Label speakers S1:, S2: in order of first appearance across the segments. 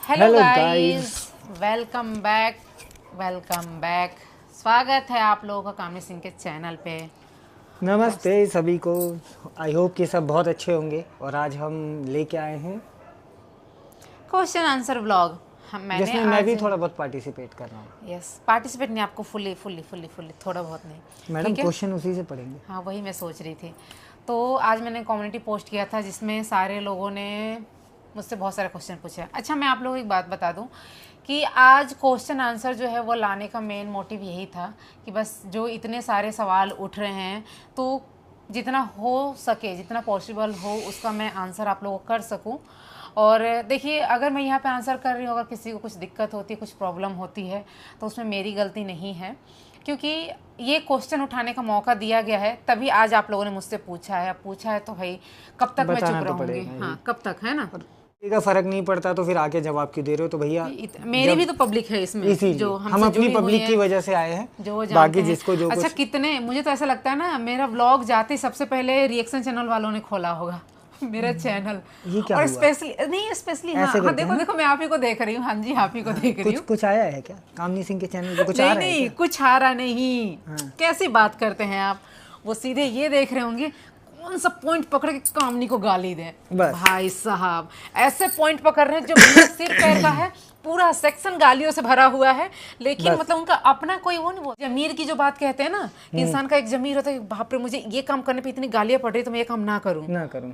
S1: Hello guys, welcome back. स्वागत है आप लोगों का कामनी सिंह के चैनल पे।
S2: नमस्ते सभी को। आई होप कि सब बहुत अच्छे होंगे। और आज हम लेके आए हैं
S1: क्वेश्चन आंसर व्लॉग। मैंने
S2: जिसमें
S1: आज
S2: मैं भी थोड़ा बहुत पार्टिसिपेट कर रहा हूँ।
S1: यस, पार्टिसिपेट नहीं, आपको फुल्ली थोड़ा बहुत नहीं।
S2: मैडम
S1: ठीक है,
S2: क्वेश्चन उसी से पढ़ेंगे।
S1: हाँ वही मैं सोच रही थी। तो आज मैंने कम्युनिटी पोस्ट किया था जिसमें सारे लोगों ने मुझसे बहुत सारे क्वेश्चन पूछे। अच्छा, मैं आप लोगों को एक बात बता दूं कि आज क्वेश्चन आंसर जो है वो लाने का मेन मोटिव यही था कि बस जो इतने सारे सवाल उठ रहे हैं तो जितना हो सके, जितना पॉसिबल हो उसका मैं आंसर आप लोगों को कर सकूं। और देखिए, अगर मैं यहाँ पे आंसर कर रही हूँ, अगर किसी को कुछ दिक्कत होती है, कुछ प्रॉब्लम होती है, तो उसमें मेरी गलती नहीं है, क्योंकि ये क्वेश्चन उठाने का मौका दिया गया है। तभी आज आप लोगों ने मुझसे पूछा है तो भाई कब तक मैं
S2: बताना
S1: चुप
S2: तो
S1: रहूँगी?
S2: पड़ेगा
S1: हाँ, कब तक, है ना।
S2: और किसी का फर्क नहीं पड़ता तो फिर आके जवाब क्यों दे रहे हो? तो भैया
S1: मेरी भी तो पब्लिक है इसमें,
S2: इसीलिए
S1: जो
S2: हम
S1: हमसे
S2: अपनी
S1: जुड़ी हुई
S2: पब्लिक की
S1: है,
S2: वजह से आए हैं।
S1: जो जानते
S2: बाकी
S1: हैं।
S2: जिसको जो
S1: अच्छा,
S2: कुछ
S1: कितने, मुझे तो ऐसा लगता है ना, मेरा व्लॉग जाते ही सबसे पहले रिएक्शन चैनल वालों ने खोला होगा मेरा चैनल।
S2: ये क्या
S1: और
S2: हुआ?
S1: स्पेशली हाँ
S2: ऐसे
S1: हाँ,
S2: करते हैं
S1: देखो
S2: ना?
S1: मैं आप ही को देख रही हूँ। हाँ जी, आप ही को देख रही
S2: कुछ
S1: हूँ।
S2: कुछ आया है क्या कामनी सिंह के चैनल पे? कुछ आ
S1: नहीं
S2: रहा है
S1: नहीं,
S2: क्या?
S1: कुछ आ रहा नहीं।
S2: हाँ।
S1: कैसी बात करते हैं आप? वो सीधे ये देख रहे होंगे कौन सा पॉइंट पकड़ के कामनी को गाली दें।
S2: बस।
S1: भाई साहब, ऐसे पॉइंट पकड़ रहे हैं जो बिना सिर पैर का है, पूरा सेक्शन गालियों से भरा हुआ है। लेकिन
S2: बस।
S1: मतलब उनका अपना कोई वो नहीं, वो जमीर की जो बात कहते हैं ना, कि इंसान का एक जमीर होता है कि बाप रे, मुझे ये काम करने पे इतनी गालियां पड़ रही तो मैं ये काम ना करूं।
S2: ना करूं।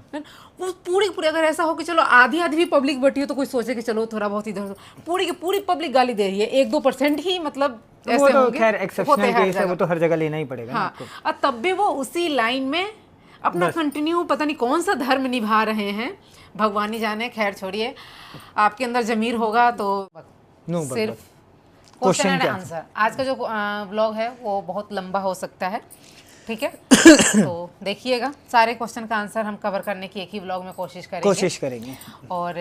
S1: वो पूरी पूरी, अगर ऐसा हो कि चलो आधी आधी भी पब्लिक बैठी हो तो कोई सोचे कि चलो थोड़ा बहुत इधर, पूरी की पूरी पब्लिक गाली दे रही है, 1-2% ही मतलब
S2: वो
S1: ऐसे
S2: तो
S1: होंगे,
S2: खैर
S1: होते
S2: एक्सेप्शनल
S1: हैं हर
S2: केस है, वो
S1: जगह।
S2: तो हर जगह लेना ही पड़ेगा ना
S1: हाँ,
S2: आपको।
S1: और तब भी वो उसी लाइन में अपना
S2: बस।
S1: कंटिन्यू पता नहीं कौन सा धर्म निभा रहे हैं, भगवान ही जाने। खैर छोड़िए, आपके अंदर जमीर होगा तो
S2: नो
S1: सिर्फ
S2: बस।
S1: क्वेश्चन
S2: क्वेश्चन
S1: एंड
S2: क्या?
S1: आंसर। आज का जो व्लॉग है वो बहुत लंबा हो सकता है, ठीक है। तो देखिएगा, सारे क्वेश्चन का आंसर हम कवर करने की एक ही व्लॉग में कोशिश करेंगे। और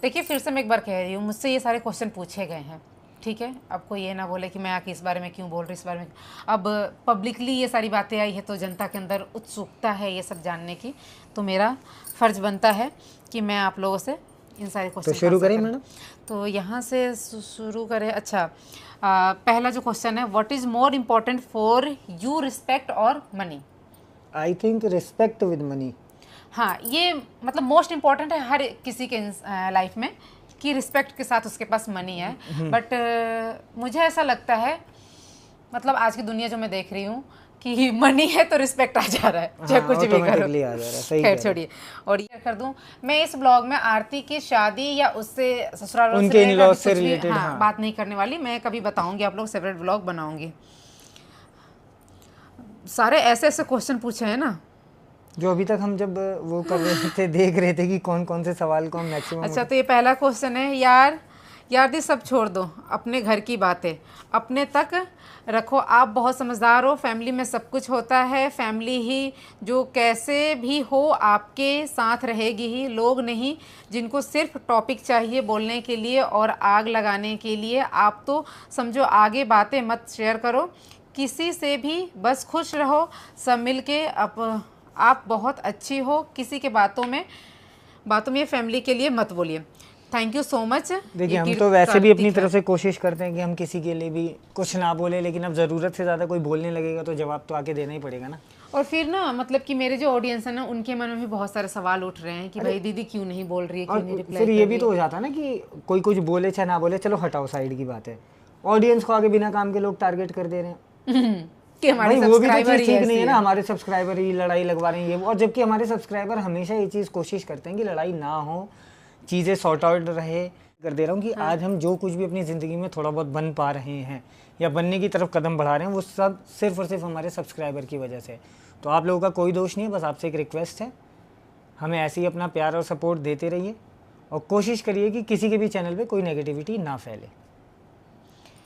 S1: देखिए, फिर से मैं एक बार कह रही हूँ, मुझसे ये सारे क्वेश्चन पूछे गए हैं, ठीक है। अब कोई ये ना बोले कि मैं आके इस बारे में क्यों बोल रही, इस बारे में। अब पब्लिकली ये सारी बातें आई है तो जनता के अंदर उत्सुकता है ये सब जानने की, तो मेरा फ़र्ज बनता है कि मैं आप लोगों से इन सारे क्वेश्चन
S2: तो शुरू करें मैडम?
S1: तो यहाँ से शुरू करें। अच्छा, पहला जो क्वेश्चन है, what is more important for you, respect और money?
S2: I think respect with money.
S1: हाँ, ये मतलब मोस्ट इम्पॉर्टेंट है हर किसी के लाइफ में, कि रिस्पेक्ट के साथ उसके पास मनी है। बट मुझे ऐसा लगता है, मतलब आज की दुनिया जो मैं देख रही हूँ, कि मनी है तो रिस्पेक्ट आ जा रहा है, चाहे
S2: हाँ,
S1: कुछ भी करो।
S2: automatically आ जा रहा है, सही
S1: खैर
S2: कह रहे
S1: छोड़िए। और ये कर दूं, मैं इस ब्लॉग में आरती की शादी या उससे ससुराल
S2: उनके
S1: से
S2: in-laws से
S1: कुछ भी,
S2: related, हाँ।
S1: बात नहीं करने वाली। मैं कभी बताऊंगी, आप लोग सेपरेट ब्लॉग बनाऊंगी। सारे ऐसे ऐसे क्वेश्चन पूछे हैं ना,
S2: जो अभी तक हम जब वो कर रहे थे देख रहे थे कि कौन कौन से सवाल को हम मैक्सिमम।
S1: अच्छा, तो ये पहला क्वेश्चन है, यार दी सब छोड़ दो, अपने घर की बातें अपने तक रखो। आप बहुत समझदार हो, फैमिली में सब कुछ होता है, फैमिली ही जो कैसे भी हो आपके साथ रहेगी ही, लोग नहीं जिनको सिर्फ टॉपिक चाहिए बोलने के लिए और आग लगाने के लिए। आप तो समझो आगे बातें मत शेयर करो किसी से भी, बस खुश रहो सब मिल के। आप बहुत अच्छी हो, किसी के बातों में फैमिली के लिए मत बोलिए। Thank you so much.
S2: देखिए, हम तो वैसे भी अपनी तरफ से कोशिश करते हैं कि हम किसी के लिए भी कुछ ना बोले, लेकिन अब ज़रूरत से ज़्यादा कोई बोलने लगेगा तो जवाब तो आके देना ही पड़ेगा ना।
S1: और फिर ना, मतलब कि मेरे जो ऑडियंस है ना, उनके मन में भी बहुत सारे सवाल उठ रहे हैं कि भाई दीदी क्यों नहीं बोल रही है, क्यों नहीं रिप्लाई
S2: फिर
S1: कर
S2: ये
S1: रही
S2: भी तो हो जाता है ना कि कोई कुछ बोले चाहे ना बोले, चलो हटाओ, साइड की बात है। ऑडियंस को आगे बिना काम के लोग टारगेट कर दे रहे हैं
S1: कि हमारे
S2: भाई, वो भी तो
S1: सब्सक्राइबर
S2: चीज़
S1: ही
S2: ठीक नहीं है
S1: ऐसी
S2: ना।
S1: है।
S2: हमारे सब्सक्राइबर ही लड़ाई लगवा रहे हैं ये वो, और जबकि हमारे सब्सक्राइबर हमेशा ये चीज़ कोशिश करते हैं कि लड़ाई ना हो, चीज़ें सॉर्ट आउट रहे। कर दे रहा हूँ कि आज हम जो कुछ भी अपनी ज़िंदगी में थोड़ा बहुत बन पा रहे हैं या बनने की तरफ कदम बढ़ा रहे हैं, वो सब सिर्फ और सिर्फ हमारे सब्सक्राइबर की वजह से। तो आप लोगों का कोई दोष नहीं है, बस आपसे एक रिक्वेस्ट है, हमें ऐसे ही अपना प्यार और सपोर्ट देते रहिए और कोशिश करिए कि किसी के भी चैनल पे कोई नेगेटिविटी ना फैले।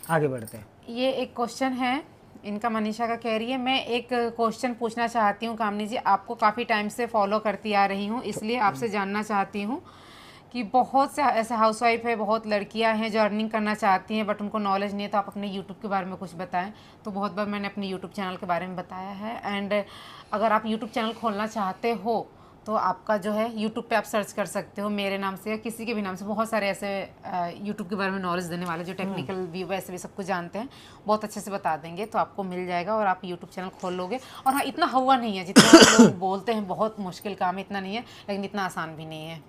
S2: आगे बढ़ते हैं।
S1: ये एक क्वेश्चन है इनका, मनीषा का कह रही है, मैं एक क्वेश्चन पूछना चाहती हूँ कामनी जी, आपको काफ़ी टाइम से फॉलो करती आ रही हूँ, इसलिए आपसे जानना चाहती हूँ कि बहुत से ऐसे हाउसवाइफ है, बहुत लड़कियां हैं जो अर्निंग करना चाहती हैं बट उनको नॉलेज नहीं है, तो आप अपने यूट्यूब के बारे में कुछ बताएं। तो बहुत बार मैंने अपने यूट्यूब चैनल के बारे में बताया है, एंड अगर आप यूट्यूब चैनल खोलना चाहते हो तो आपका जो है यूट्यूब पे आप सर्च कर सकते हो मेरे नाम से या किसी के भी नाम से। बहुत सारे ऐसे यूट्यूब के बारे में नॉलेज देने वाले जो टेक्निकल भी वैसे भी सब कुछ जानते हैं, बहुत अच्छे से बता देंगे, तो आपको मिल जाएगा और आप यूट्यूब चैनल खोल लोगे। और हाँ, इतना हुआ नहीं है जितना लोग बोलते हैं, बहुत मुश्किल काम है, इतना नहीं है, लेकिन इतना आसान भी नहीं है।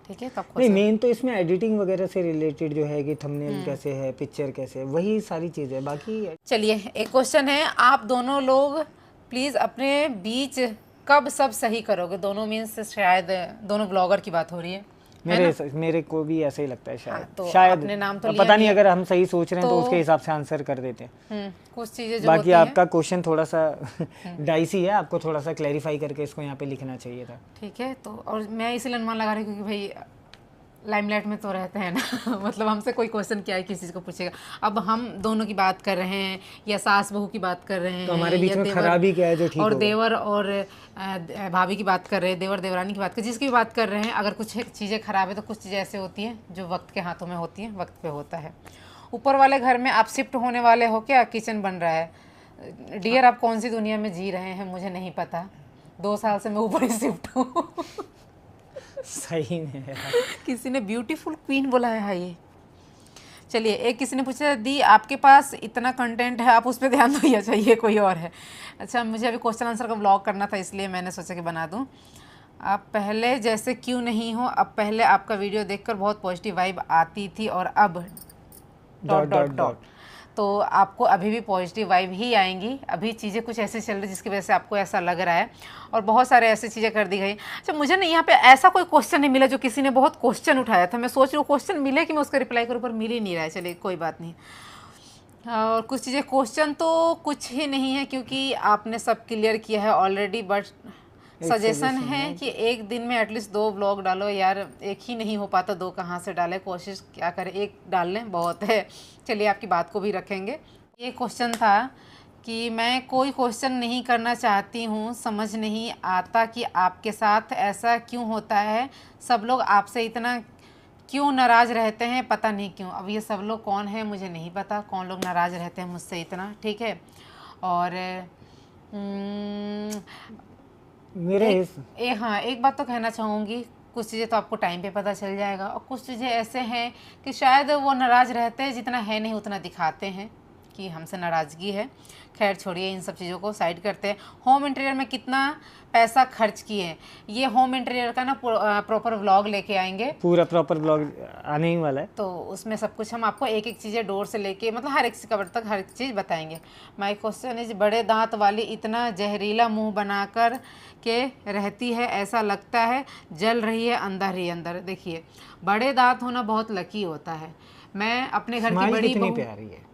S1: ठीक है, तो आप
S2: नहीं, मेन तो इसमें एडिटिंग वगैरह से रिलेटेड जो है कि थंबनेल कैसे है, पिक्चर कैसे है, वही सारी चीज़ें। बाकी
S1: चलिए, एक क्वेश्चन है, आप दोनों लोग प्लीज़ अपने बीच कब सब सही करोगे? दोनों मीन्स शायद दोनों ब्लॉगर की बात हो रही है।
S2: मेरे को भी ऐसा ही लगता है शायद।
S1: हाँ, तो
S2: शायद
S1: अपने नाम तो
S2: अब
S1: लिया
S2: पता नहीं,
S1: है।
S2: अगर हम सही सोच रहे हैं तो उसके हिसाब से आंसर कर देते हैं।
S1: कुछ चीज़ें जो
S2: बाकी
S1: होती हैं,
S2: आपका क्वेश्चन थोड़ा सा डाइसी है, आपको थोड़ा सा क्लैरिफाई करके इसको यहाँ पे लिखना चाहिए था।
S1: ठीक है, तो और मैं इसीलिए अनुमान लगा रही हूँ क्योंकि भाई लाइमलाइट में तो रहते हैं ना मतलब हमसे कोई क्वेश्चन क्या है, किसी चीज़ को पूछेगा। अब हम दोनों की बात कर रहे हैं या सास बहू की बात कर रहे हैं,
S2: तो हमारे बीच
S1: या
S2: में खराबी क्या है जो ठीक
S1: और
S2: होगा?
S1: देवर और भाभी की बात कर रहे हैं, देवर देवरानी की बात कर, जिसकी भी बात कर रहे हैं, अगर कुछ चीज़ें खराब है तो कुछ चीज़ें ऐसे होती हैं जो वक्त के हाथों में होती हैं, वक्त पे होता है। ऊपर वाले घर में आप शिफ्ट होने वाले हो क्या? किचन बन रहा है। डियर, आप कौन सी दुनिया में जी रहे हैं मुझे नहीं पता, 2 साल से मैं ऊपर ही शिफ्ट हूँ
S2: सही में है।
S1: किसी ने ब्यूटीफुल क्वीन बोला है। हाँ, ये चलिए, एक किसी ने पूछा दी आपके पास इतना कंटेंट है, आप उस पर ध्यान दो या चाहिए कोई और है? अच्छा, मुझे अभी क्वेश्चन आंसर का व्लॉग करना था, इसलिए मैंने सोचा कि बना दूं। आप पहले जैसे क्यों नहीं हो? अब पहले आपका वीडियो देखकर बहुत पॉजिटिव वाइब आती थी और अब ... तो आपको अभी भी पॉजिटिव वाइब ही आएंगी। अभी चीज़ें कुछ ऐसी चल रही जिसकी वजह से आपको ऐसा लग रहा है, और बहुत सारे ऐसी चीज़ें कर दी गई। अच्छा, मुझे ना यहाँ पे ऐसा कोई क्वेश्चन नहीं मिला जो किसी ने बहुत क्वेश्चन उठाया था। मैं सोच रही हूँ क्वेश्चन मिले कि मैं उसका रिप्लाई करूँ, पर मिल ही नहीं रहा है। चलिए, कोई बात नहीं। और कुछ चीज़ें, क्वेश्चन तो कुछ ही नहीं है क्योंकि आपने सब क्लियर किया है ऑलरेडी, बट सजेशन है कि एक दिन में एटलीस्ट 2 व्लॉग डालो। यार, एक ही नहीं हो पाता, 2 कहाँ से डालें, कोशिश क्या करें, एक डाल लें, बहुत है। चलिए, आपकी बात को भी रखेंगे। ये क्वेश्चन था कि मैं कोई क्वेश्चन नहीं करना चाहती हूँ, समझ नहीं आता कि आपके साथ ऐसा क्यों होता है, सब लोग आपसे इतना क्यों नाराज़ रहते हैं, पता नहीं क्यों। अब ये सब लोग कौन है मुझे नहीं पता, कौन लोग नाराज़ रहते हैं मुझसे इतना। ठीक है, और हाँ, एक बात तो कहना चाहूँगी, कुछ चीज़ें तो आपको टाइम पे पता चल जाएगा, और कुछ चीज़ें ऐसे हैं कि शायद वो नाराज़ रहते हैं, जितना है नहीं उतना दिखाते हैं कि हमसे नाराज़गी है। खैर, छोड़िए, इन सब चीज़ों को साइड करते हैं। होम इंटीरियर में कितना पैसा खर्च किए, ये होम इंटीरियर का ना प्रॉपर व्लॉग लेके आएंगे,
S2: पूरा प्रॉपर व्लॉग आने ही वाला है,
S1: तो उसमें सब कुछ हम आपको एक एक चीज़ें डोर से लेके, मतलब हर एक कवर तक हर एक चीज़ बताएंगे। माय क्वेश्चन इज, बड़े दांत वाली इतना जहरीला मुंह बनाकर के रहती है, ऐसा लगता है जल रही है अंदर ही अंदर। देखिए, बड़े दांत होना बहुत लकी होता है। मैं अपने घर की बड़ी
S2: कितनी प्यारी है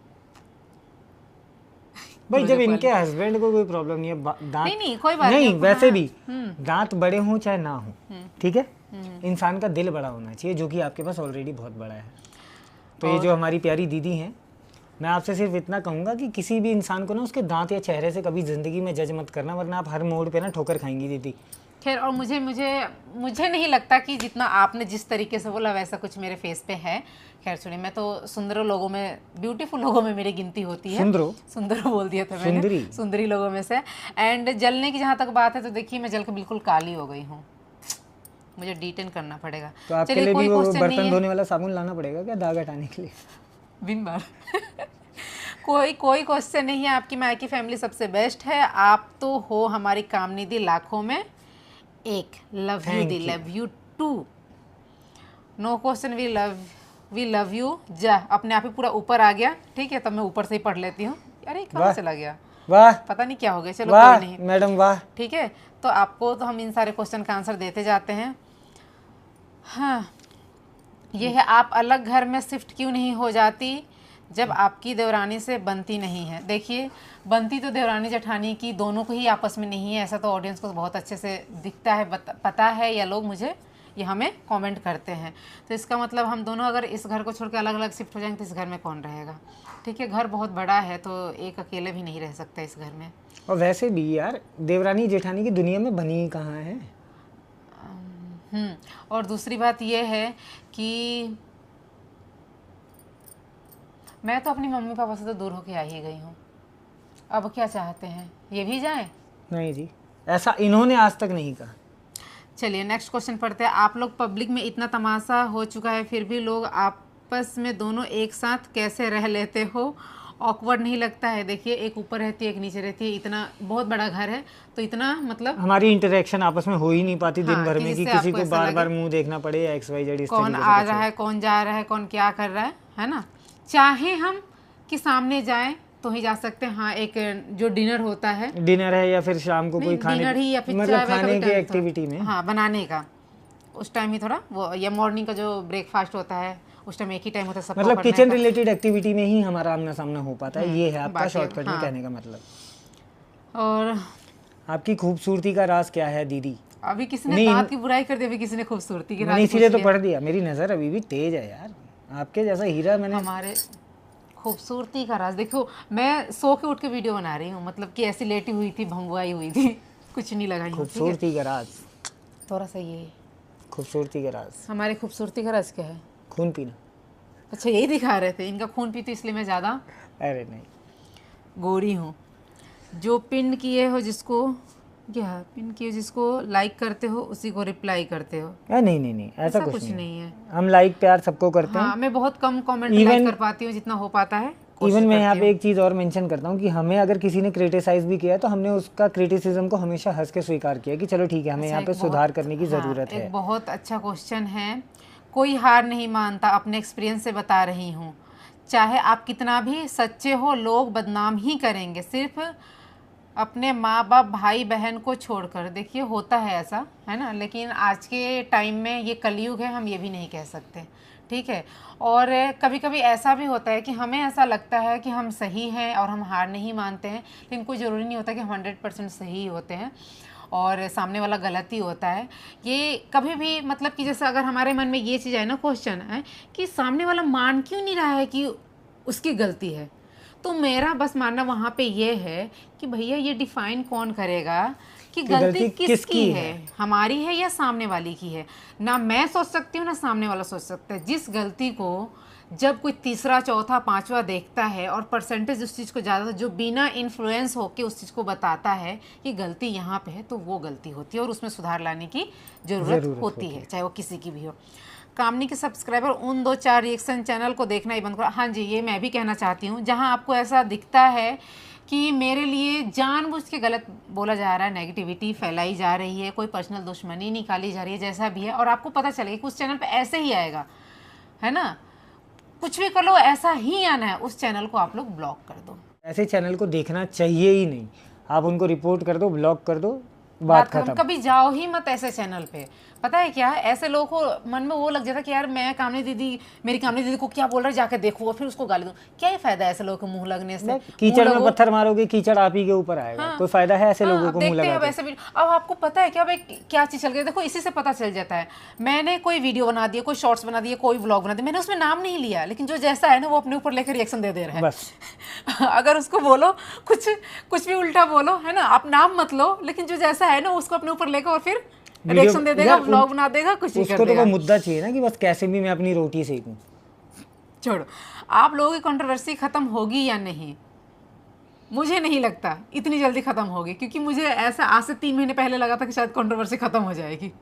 S2: भाई। जब इनके हस्बैंड को कोई प्रॉब्लम नहीं है, दांत
S1: नहीं कोई बात
S2: नहीं, वैसे भी दांत बड़े हों चाहे ना हो, ठीक है, इंसान का दिल बड़ा होना चाहिए, जो कि आपके पास ऑलरेडी बहुत बड़ा है। तो ये जो हमारी प्यारी दीदी हैं, मैं आपसे सिर्फ इतना कहूँगा कि किसी भी इंसान को ना उसके दांत या चेहरे से कभी ज़िंदगी में जज मत करना, वरना आप हर मोड़ पे ना ठोकर खाएंगी दीदी।
S1: खैर, और मुझे नहीं लगता कि जितना आपने जिस तरीके से बोला वैसा कुछ मेरे फेस पे है। खैर, सुनिए, मैं तो सुंदर लोगों में, ब्यूटीफुल लोगों में मेरी गिनती होती है। सुंदर बोल दिया था मैंने, सुंदरी लोगों में से। एंड जलने की जहाँ तक बात है, तो देखिए, मैं जल के बिल्कुल काली हो गई हूँ, मुझे डिटेन करना पड़ेगा।
S2: तो आपके लिए भी वो बर्तन धोने वाला साबुन लाना पड़ेगा क्या, दाग हटाने के लिए?
S1: बिन बार कोई क्वेश्चन नहीं है। आपकी माँ की फैमिली सबसे बेस्ट है, आप तो हो हमारी कामनिधि लाखों में एक। लव यू दी, love you too. No question, we love you. जा, अपने आप ही पूरा ऊपर आ गया। ठीक है, तब मैं ऊपर से ही पढ़ लेती हूँ। अरे, कहाँ चला गया?
S2: वाह,
S1: पता नहीं क्या हो गया। चलो, कोई नहीं
S2: मैडम, वाह।
S1: ठीक है, तो आपको तो हम इन सारे क्वेश्चन का आंसर देते जाते हैं। हाँ, ये है, आप अलग घर में शिफ्ट क्यों नहीं हो जाती जब आपकी देवरानी से बनती नहीं है? देखिए, बनती तो देवरानी जेठानी की दोनों को ही आपस में नहीं है, ऐसा तो ऑडियंस को बहुत अच्छे से दिखता है, पता है, या लोग मुझे ये हमें कमेंट करते हैं। तो इसका मतलब हम दोनों अगर इस घर को छोड़ के अलग अलग शिफ्ट हो जाएंगे तो इस घर में कौन रहेगा? ठीक है, घर बहुत बड़ा है, तो एक अकेले भी नहीं रह सकता इस घर में।
S2: और वैसे भी यार, देवरानी जेठानी की दुनिया में बनी ही कहाँ है।
S1: और दूसरी बात यह है कि मैं तो अपनी मम्मी पापा से तो दूर होके आ ही गई हूँ। अब क्या चाहते हैं, ये भी जाएं?
S2: नहीं जी, ऐसा इन्होंने आज तक नहीं कहा।
S1: चलिए नेक्स्ट क्वेश्चन पढ़ते हैं। आप लोग पब्लिक में इतना तमाशा हो चुका है फिर भी लोग आपस में दोनों एक साथ कैसे रह लेते हो? ऑकवर्ड नहीं लगता है? देखिए एक ऊपर रहती है एक नीचे रहती है, इतना बहुत बड़ा घर है तो इतना मतलब
S2: हमारी इंटरेक्शन आपस में हो ही नहीं पाती दिन
S1: हाँ,
S2: भर
S1: कि
S2: में कि
S1: जिससे
S2: किसी
S1: आपको
S2: को
S1: ऐसा
S2: बार
S1: लगे
S2: बार मुंह देखना पड़े या XYZ इस
S1: कौन
S2: तरीके से
S1: आ
S2: कुछ
S1: रहा
S2: हो।
S1: है कौन जा रहा है कौन क्या कर रहा है ना। चाहे हम कि सामने जाएं तो ही जा सकते हैं। हाँ एक जो डिनर होता है,
S2: डिनर है या फिर शाम को कोई खाने
S1: डिनर ही या फिर
S2: मतलब
S1: चाय वाय का
S2: खाने
S1: भी
S2: की
S1: टाइम
S2: एक्टिविटी में।
S1: हाँ बनाने का उस टाइम ही थोड़ा वो, या मॉर्निंग का जो ब्रेकफास्ट होता है उस टाइम एक ही टाइम होता है सबको
S2: मतलब
S1: करने
S2: किचन
S1: का।
S2: रिलेटेड एक्टिविटी में ही हमारा आमना सामना हो पाता है, ये है आपका
S1: बाकी
S2: शॉर्टकट में
S1: हाँ।
S2: कहने का मतलब।
S1: और
S2: आपकी खूबसूरती का राज क्या है दीदी?
S1: अभी किसी ने
S2: नहीं,
S1: दांत की बुराई कर दी, अभी किसी ने खूबसूरती की
S2: मैंने
S1: राज
S2: इसीलिए
S1: पूछ
S2: तो
S1: लिया।
S2: पढ़ दिया, मेरी नज़र अभी भी तेज है यार, आपके जैसा हीरा मैंने।
S1: हमारे खूबसूरती का राज देखो, मैं सो के उठ के वीडियो बना रही हूँ, मतलब कि ऐसी लेटी हुई थी भंगुआई हुई थी कुछ नहीं लगाई हूँ, ठीक है?
S2: खूबसूरती का राज,
S1: थोड़ा सा ये
S2: खूबसूरती का राज
S1: हमारी खूबसूरती का राज क्या है?
S2: खून पीना।
S1: अच्छा यही दिखा रहे थे, इनका खून पीती इसलिए मैं ज़्यादा
S2: अरे नहीं,
S1: गोरी हूँ। जो पिन किए हो जिसको, क्या पिन किए जिसको लाइक करते हो उसी को रिप्लाई करते हो?
S2: नहीं नहीं नहीं, ऐसा कुछ नहीं
S1: नहीं है।
S2: हम लाइक प्यार सबको करते हैं।
S1: हाँ मैं बहुत कम कमेंट
S2: Even-
S1: लाइक कर पाती हूँ, जितना हो पाता है कोशिश
S2: इवन मैं यहाँ
S1: करती
S2: पे
S1: हूँ।
S2: एक चीज़ और मेंशन करता हूँ कि हमें अगर किसी ने क्रिटिसाइज भी किया है तो हमने उसका क्रिटिसिज्म को हमेशा हंस के स्वीकार किया कि चलो ठीक है, हमें
S1: अच्छा,
S2: यहाँ पे
S1: एक
S2: सुधार
S1: बहुत-
S2: करने की
S1: हाँ,
S2: ज़रूरत है।
S1: एक बहुत अच्छा क्वेश्चन है। कोई हार नहीं मानता, अपने एक्सपीरियंस से बता रही हूँ। चाहे आप कितना भी सच्चे हो लोग बदनाम ही करेंगे, सिर्फ अपने माँ बाप भाई बहन को छोड़कर। देखिए होता है ऐसा, है ना, लेकिन आज के टाइम में ये कलयुग है, हम ये भी नहीं कह सकते, ठीक है। और कभी कभी ऐसा भी होता है कि हमें ऐसा लगता है कि हम सही हैं और हम हार नहीं मानते हैं, लेकिन कोई ज़रूरी नहीं होता कि हम 100% सही होते हैं और सामने वाला गलत ही होता है। ये कभी भी मतलब कि जैसे अगर हमारे मन में ये चीज़ है ना, क्वेश्चन है कि सामने वाला मान क्यों नहीं रहा है कि उसकी गलती है, तो मेरा बस मानना वहाँ पे ये है कि भैया ये डिफाइन कौन करेगा कि गलती किसकी है, हमारी है या सामने वाले की है। ना मैं सोच सकती हूँ ना सामने वाला सोच सकता है। जिस गलती को जब कोई तीसरा चौथा पांचवा देखता है और परसेंटेज उस चीज़ को ज़्यादा, जो बिना इन्फ्लुएंस होके उस चीज़ को बताता है कि गलती यहाँ पे है, तो वो गलती होती है और उसमें सुधार लाने की ज़रूरत होती है, चाहे वो किसी की भी हो। कामनी के सब्सक्राइबर उन 2-4 रिएक्शन चैनल को देखना ही बंद करो। हाँ जी, ये मैं भी कहना चाहती हूँ, जहाँ आपको ऐसा दिखता है कि मेरे लिए जानबूझ के गलत बोला जा रहा है, नेगेटिविटी फैलाई जा रही है, कोई पर्सनल दुश्मनी निकाली जा रही है, जैसा भी है, और आपको पता चलेगा कि उस चैनल पे ऐसे ही आएगा, है ना, कुछ भी कर लो ऐसा ही आना है, उस चैनल को आप लोग ब्लॉक कर दो।
S2: ऐसे चैनल को देखना चाहिए ही नहीं, आप उनको रिपोर्ट कर दो, ब्लॉक कर दो, बात खत्म।
S1: कभी जाओ ही मत ऐसे चैनल पे। पता है क्या, ऐसे लोगों को मन में वो लग जाता है कि यार मैं कामनी दीदी, मेरी कामनी दीदी को क्या बोल रहा है, जाकर देखो और फिर उसको गाली दो। क्या ही फायदा है ऐसे लोगों को मुंह लगने से?
S2: कीचड़ में पत्थर मारोगे, कीचड़ आप ही के ऊपर आएगा। कोई फायदा है ऐसे लोगों को मुंह लगा के?
S1: वैसे भी अब आपको पता है क्या भाई क्या चीज चल गई, देखो इसी से पता चल जाता है। मैंने कोई वीडियो बना दिया, कोई शॉर्ट्स बना दिए, कोई व्लॉग बना दिया, मैंने उसमें नाम नहीं लिया, लेकिन जो जैसा है ना वो अपने ऊपर लेकर रिएक्शन दे रहा है
S2: बस।
S1: अगर उसको बोलो कुछ भी उल्टा बोलो, है ना, आप नाम मत लो, लेकिन जो जैसा है ना उसको अपने ऊपर लेकर और फिर रिएक्शन दे देगा, व्लॉग बना देगा, कुछ ही कर देगा।
S2: उसको तो कोई मुद्दा चाहिए ना कि बस कैसे भी मैं अपनी रोटी सेकूं।
S1: छोड़ो, आप लोगों की कंट्रोवर्सी खत्म होगी या नहीं, मुझे नहीं लगता इतनी जल्दी खत्म होगी, क्योंकि मुझे ऐसा आज से 3 महीने पहले लगा था कि शायद कंट्रोवर्सी खत्म हो जाएगी,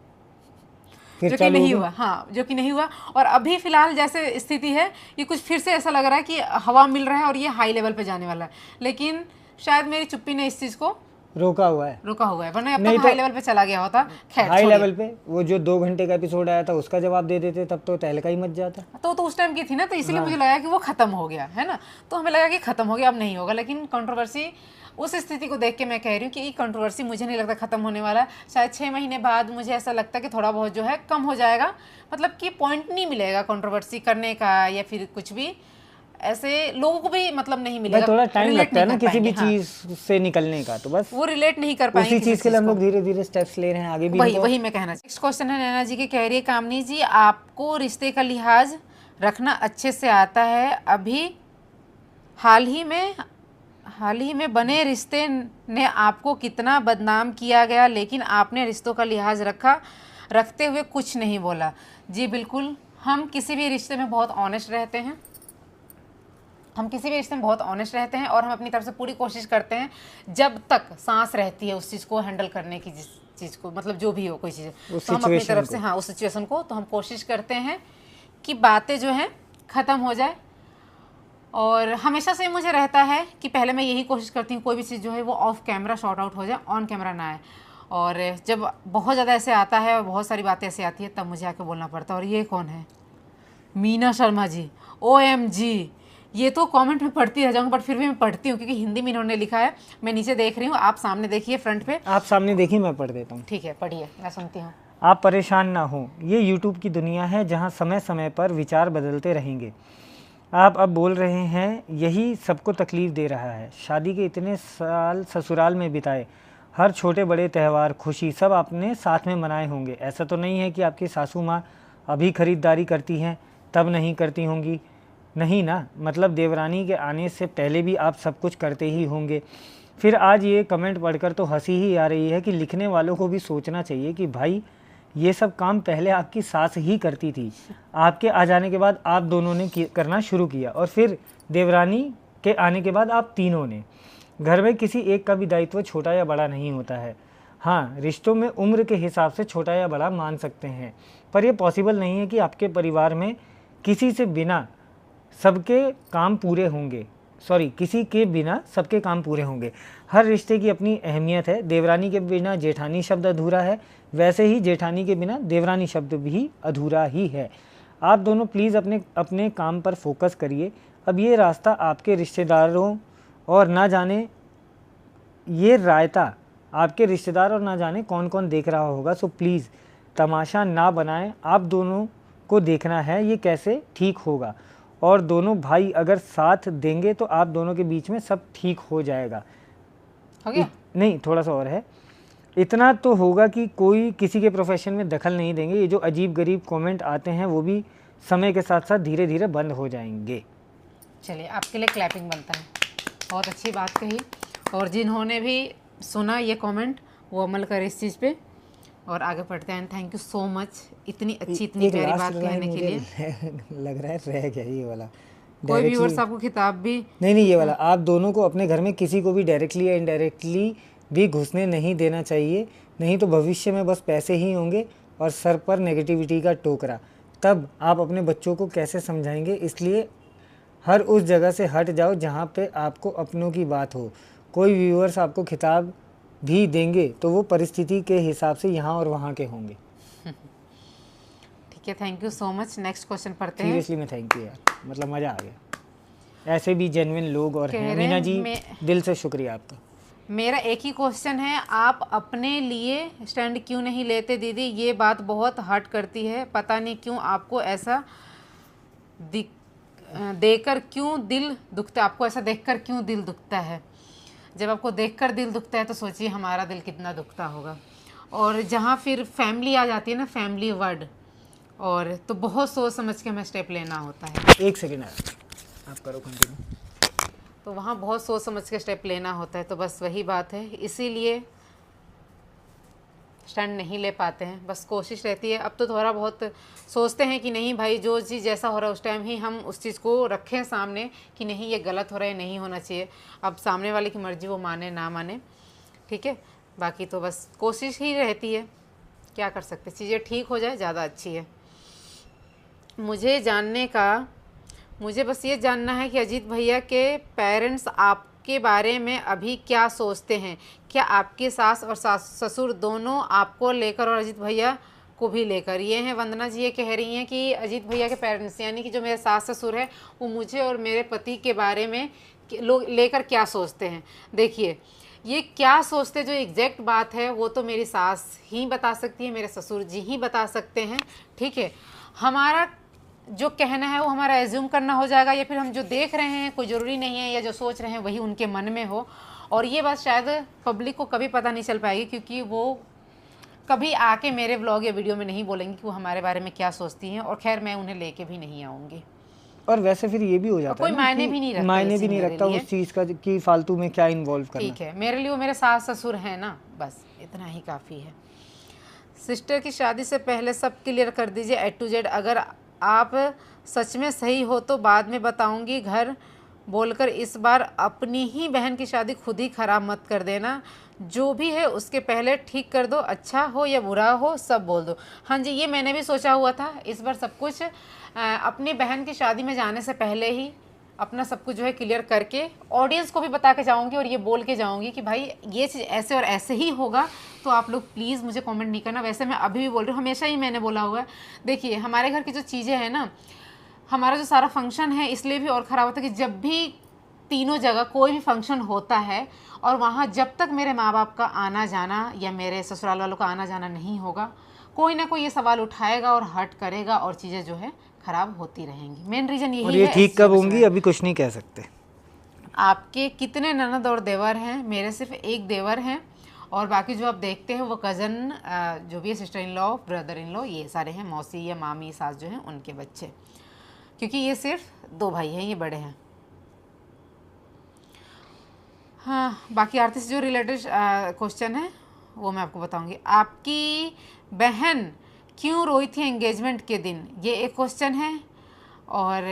S1: जो कि नहीं हुआ। हाँ, जो कि नहीं हुआ। और अभी फिलहाल जैसे स्थिति है, ये कुछ फिर से ऐसा लग रहा है कि हवा मिल रहा है और ये हाई लेवल पे जाने वाला है, लेकिन शायद मेरी चुप्पी ने इस चीज़ को
S2: रोका हुआ है,
S1: वरना अब तक हाई लेवल पे चला गया होता। खैर,
S2: हाई लेवल पे वो जो 2 घंटे का एपिसोड आया था उसका जवाब दे देते, तब तो तहलका ही मच जाता।
S1: तो उस टाइम की थी ना, तो इसलिए मुझे लगा कि वो खत्म हो गया, है ना, तो हमें लगा कि खत्म हो गया, अब नहीं होगा। लेकिन कंट्रोवर्सी उस स्थिति को देख के मैं कह रही हूँ कि ये कंट्रोवर्सी मुझे नहीं लगता खत्म होने वाला। शायद 6 महीने बाद मुझे ऐसा लगता है कि थोड़ा बहुत जो है कम हो जाएगा, मतलब कि पॉइंट नहीं मिलेगा कंट्रोवर्सी करने का, या फिर कुछ भी ऐसे लोगों को भी मतलब नहीं मिलेगा।
S2: थोड़ा टाइम लगता है ना किसी भी
S1: हाँ,
S2: चीज से निकलने का, तो बस
S1: वो रिलेट नहीं कर पाएंगे।
S2: उसी चीज के लिए हम लोग धीरे धीरे स्टेप्स ले रहे हैं आगे भी।
S1: वही मैं कहना। नेक्स्ट क्वेश्चन है नैना जी के, कह रही है कामनी जी आपको रिश्ते का लिहाज रखना अच्छे से आता है, अभी हाल ही में बने रिश्ते ने आपको कितना बदनाम किया गया, लेकिन आपने रिश्तों का लिहाज रखते हुए कुछ नहीं बोला। जी बिल्कुल, हम किसी भी रिश्ते में बहुत ऑनेस्ट रहते हैं, रहते हैं और हम अपनी तरफ से पूरी कोशिश करते हैं जब तक सांस रहती है उस चीज़ को हैंडल करने की, जिस चीज़ को, मतलब जो भी हो कोई चीज़,
S2: उस
S1: तो हम अपनी
S2: situation
S1: तरफ से,
S2: को।
S1: हाँ, उस सिचुएशन को, तो हम कोशिश करते हैं कि बातें जो हैं ख़त्म हो जाए। और हमेशा से मुझे रहता है कि पहले मैं यही कोशिश करती हूँ कोई भी चीज़ जो है वो ऑफ कैमरा शॉर्ट आउट हो जाए, ऑन कैमरा ना आए। और जब बहुत ज़्यादा ऐसे आता है और बहुत सारी बातें ऐसे आती है, तब मुझे आके बोलना पड़ता है। और ये कौन है? मीना शर्मा जी, OMG। ये तो कमेंट में पढ़ती रह जाऊँगी, बट फिर भी मैं पढ़ती हूँ क्योंकि हिंदी में इन्होंने लिखा है। मैं नीचे देख रही हूँ, आप सामने देखिए फ्रंट पे।
S2: आप सामने देखिए, मैं पढ़ देता हूँ।
S1: ठीक है, पढ़िए, मैं सुनती हूँ।
S2: आप परेशान ना हो, ये यूट्यूब की दुनिया है जहाँ समय समय पर विचार बदलते रहेंगे। आप अब बोल रहे हैं, यही सबको तकलीफ़ दे रहा है। शादी के इतने साल ससुराल में बिताए, हर छोटे बड़े त्यौहार खुशी सब आपने साथ में मनाए होंगे। ऐसा तो नहीं है कि आपकी सासू माँ अभी ख़रीदारी करती हैं तब नहीं करती होंगी? नहीं ना, मतलब देवरानी के आने से पहले भी आप सब कुछ करते ही होंगे। फिर आज ये कमेंट पढ़कर तो हंसी ही आ रही है कि लिखने वालों को भी सोचना चाहिए कि भाई ये सब काम पहले आपकी सास ही करती थी, आपके आ जाने के बाद आप दोनों ने करना शुरू किया, और फिर देवरानी के आने के बाद आप तीनों ने। घर में किसी एक का भी दायित्व छोटा या बड़ा नहीं होता है। हाँ, रिश्तों में उम्र के हिसाब से छोटा या बड़ा मान सकते हैं, पर यह पॉसिबल नहीं है कि आपके परिवार में किसी से बिना सबके काम पूरे होंगे, किसी के बिना सबके काम पूरे होंगे। हर रिश्ते की अपनी अहमियत है। देवरानी के बिना जेठानी शब्द अधूरा है, वैसे ही जेठानी के बिना देवरानी शब्द भी अधूरा ही है। आप दोनों प्लीज़ अपने अपने काम पर फोकस करिए। अब ये रास्ता आपके रिश्तेदारों और ना जाने ये रायता आपके रिश्तेदार और ना जाने कौन कौन देख रहा होगा। सो प्लीज़ तमाशा ना बनाएं, आप दोनों को देखना है ये कैसे ठीक होगा, और दोनों भाई अगर साथ देंगे तो आप दोनों के बीच में सब ठीक हो जाएगा।
S1: हो गया?
S2: नहीं, थोड़ा सा और है। इतना तो होगा कि कोई किसी के प्रोफेशन में दखल नहीं देंगे। ये जो अजीब गरीब कमेंट आते हैं वो भी समय के साथ साथ धीरे धीरे बंद हो जाएंगे।
S1: चलिए, आपके लिए क्लैपिंग बनता है, बहुत अच्छी बात कही। और जिन्होंने भी सुना ये कमेंट वो अमल करे इस चीज़ पे, और आगे बढ़ते हैं। थैंक यू सो मच इतनी अच्छी इतनी
S2: एक
S1: प्यारी
S2: लास्ट
S1: बात कहने
S2: लाइन
S1: के लिए।
S2: मुझे लग रहा है रह गया ये वाला।
S1: कोई
S2: डायरेक्टली
S1: व्यूअर्स आपको खिताब भी,
S2: नहीं, ये वाला आप दोनों को अपने घर में किसी को भी डायरेक्टली या इनडायरेक्टली भी घुसने नहीं देना चाहिए, नहीं तो भविष्य में बस पैसे ही होंगे और सर पर नेगेटिविटी का टोकरा। तब आप अपने बच्चों को कैसे समझाएंगे? इसलिए हर उस जगह से हट जाओ जहाँ पे आपको अपनों की बात हो। कोई व्यूअर्स आपको खिताब भी देंगे तो वो परिस्थिति के हिसाब से यहाँ और वहाँ के होंगे।
S1: ठीक है, thank you so much. Next question पढ़ते हैं।
S2: सीरियसली मैं थैंक यू यार, मतलब मज़ा आ गया। ऐसे भी जेन्युइन लोग और
S1: कह
S2: हैं।
S1: रहे
S2: मीना
S1: हैं,
S2: जी दिल से शुक्रिया आपका।
S1: मेरा एक ही क्वेश्चन है, आप अपने लिए स्टैंड क्यों नहीं लेते दीदी? ये बात बहुत हर्ट करती है, पता नहीं क्यों आपको ऐसा देकर क्यों दिल दुखता है, आपको ऐसा देखकर क्यों दिल दुखता है? जब आपको देखकर दिल दुखता है तो सोचिए हमारा दिल कितना दुखता होगा। और जहाँ फिर फैमिली आ जाती है ना, फैमिली वर्ड, और तो बहुत सोच समझ के हमें स्टेप लेना होता है।
S2: एक सेकेंड आप करो कंटिन्यू।
S1: तो वहाँ बहुत सोच समझ के स्टेप लेना होता है। तो बस वही बात है, इसीलिए स्टैंड नहीं ले पाते हैं। बस कोशिश रहती है, अब तो थोड़ा बहुत सोचते हैं कि नहीं भाई, जो चीज़ जैसा हो रहा है उस टाइम ही हम उस चीज़ को रखें सामने कि नहीं ये गलत हो रहा है, नहीं होना चाहिए। अब सामने वाले की मर्ज़ी, वो माने ना माने, ठीक है। बाकी तो बस कोशिश ही रहती है, क्या कर सकते, चीज़ें ठीक हो जाए ज़्यादा अच्छी है। मुझे बस ये जानना है कि अजीत भैया के पेरेंट्स आपके बारे में अभी क्या सोचते हैं? क्या आपकी सास और ससुर दोनों आपको लेकर और अजीत भैया को भी लेकर? ये हैं वंदना जी, ये कह रही हैं कि अजीत भैया के पेरेंट्स यानी कि जो मेरे सास ससुर है वो मुझे और मेरे पति के बारे में लोग लेकर क्या सोचते हैं। देखिए, ये क्या सोचते, जो एग्जैक्ट बात है वो तो मेरी सास ही बता सकती है, मेरे ससुर जी ही बता सकते हैं, ठीक है। हमारा जो कहना है वो हमारा एज्यूम करना हो जाएगा, या फिर हम जो देख रहे हैं कोई ज़रूरी नहीं है, या जो सोच रहे हैं वही उनके मन में हो। और ये बात शायद पब्लिक को कभी पता नहीं चल पाएगी, क्योंकि वो कभी आके मेरे व्लॉग या वीडियो में नहीं बोलेंगी कि वो हमारे बारे में क्या सोचती हैं। और खैर मैं उन्हें लेके भी नहीं आऊँगी।
S2: और वैसे फिर ये भी हो जाता
S1: कोई
S2: है ना
S1: मायने
S2: कि
S1: भी नहीं रखता,
S2: मायने भी नहीं रखता उस चीज़ का कि फालतू में क्या इन्वॉल्व करना।
S1: ठीक है, मेरे लिए वो मेरे सास ससुर हैं ना, बस इतना ही काफ़ी है। सिस्टर की शादी से पहले सब क्लियर कर दीजिए A to Z। अगर आप सच में सही हो तो बाद में बताऊंगी। घर बोलकर इस बार अपनी ही बहन की शादी खुद ही खराब मत कर देना। जो भी है उसके पहले ठीक कर दो, अच्छा हो या बुरा हो सब बोल दो। हाँ जी, ये मैंने भी सोचा हुआ था इस बार सब कुछ अपनी बहन की शादी में जाने से पहले ही अपना सब कुछ जो है क्लियर करके ऑडियंस को भी बता के जाऊंगी और ये बोल के जाऊंगी कि भाई ये चीज़ ऐसे और ऐसे ही होगा। तो आप लोग प्लीज़ मुझे कमेंट नहीं करना। वैसे मैं अभी भी बोल रही हूँ, हमेशा ही मैंने बोला हुआ है। देखिए हमारे घर की जो चीज़ें हैं ना, हमारा जो सारा फंक्शन है इसलिए भी और ख़राब होता है कि जब भी तीनों जगह कोई भी फंक्शन होता है और वहाँ जब तक मेरे माँ बाप का आना जाना या मेरे ससुराल वालों का आना जाना नहीं होगा, कोई ना कोई ये सवाल उठाएगा और हर्ट करेगा और चीज़ें जो है ख़राब होती रहेंगी। मेन रीज़न यही
S2: और
S1: है।
S2: ये ठीक कब
S1: ऐसी
S2: होंगी अभी कुछ नहीं कह सकते।
S1: आपके कितने ननद और देवर हैं? मेरे सिर्फ एक देवर हैं और बाकी जो आप देखते हैं वो कज़न जो भी है, sister in law, brother in law, ये सारे हैं। मौसी या मामी सास जो हैं उनके बच्चे, क्योंकि ये सिर्फ 2 भाई हैं, ये बड़े हैं। हाँ, बाकी आरती से जो रिलेटेड क्वेश्चन है वो मैं आपको बताऊंगी। आपकी बहन क्यों रोई थी एंगेजमेंट के दिन, ये एक क्वेश्चन है। और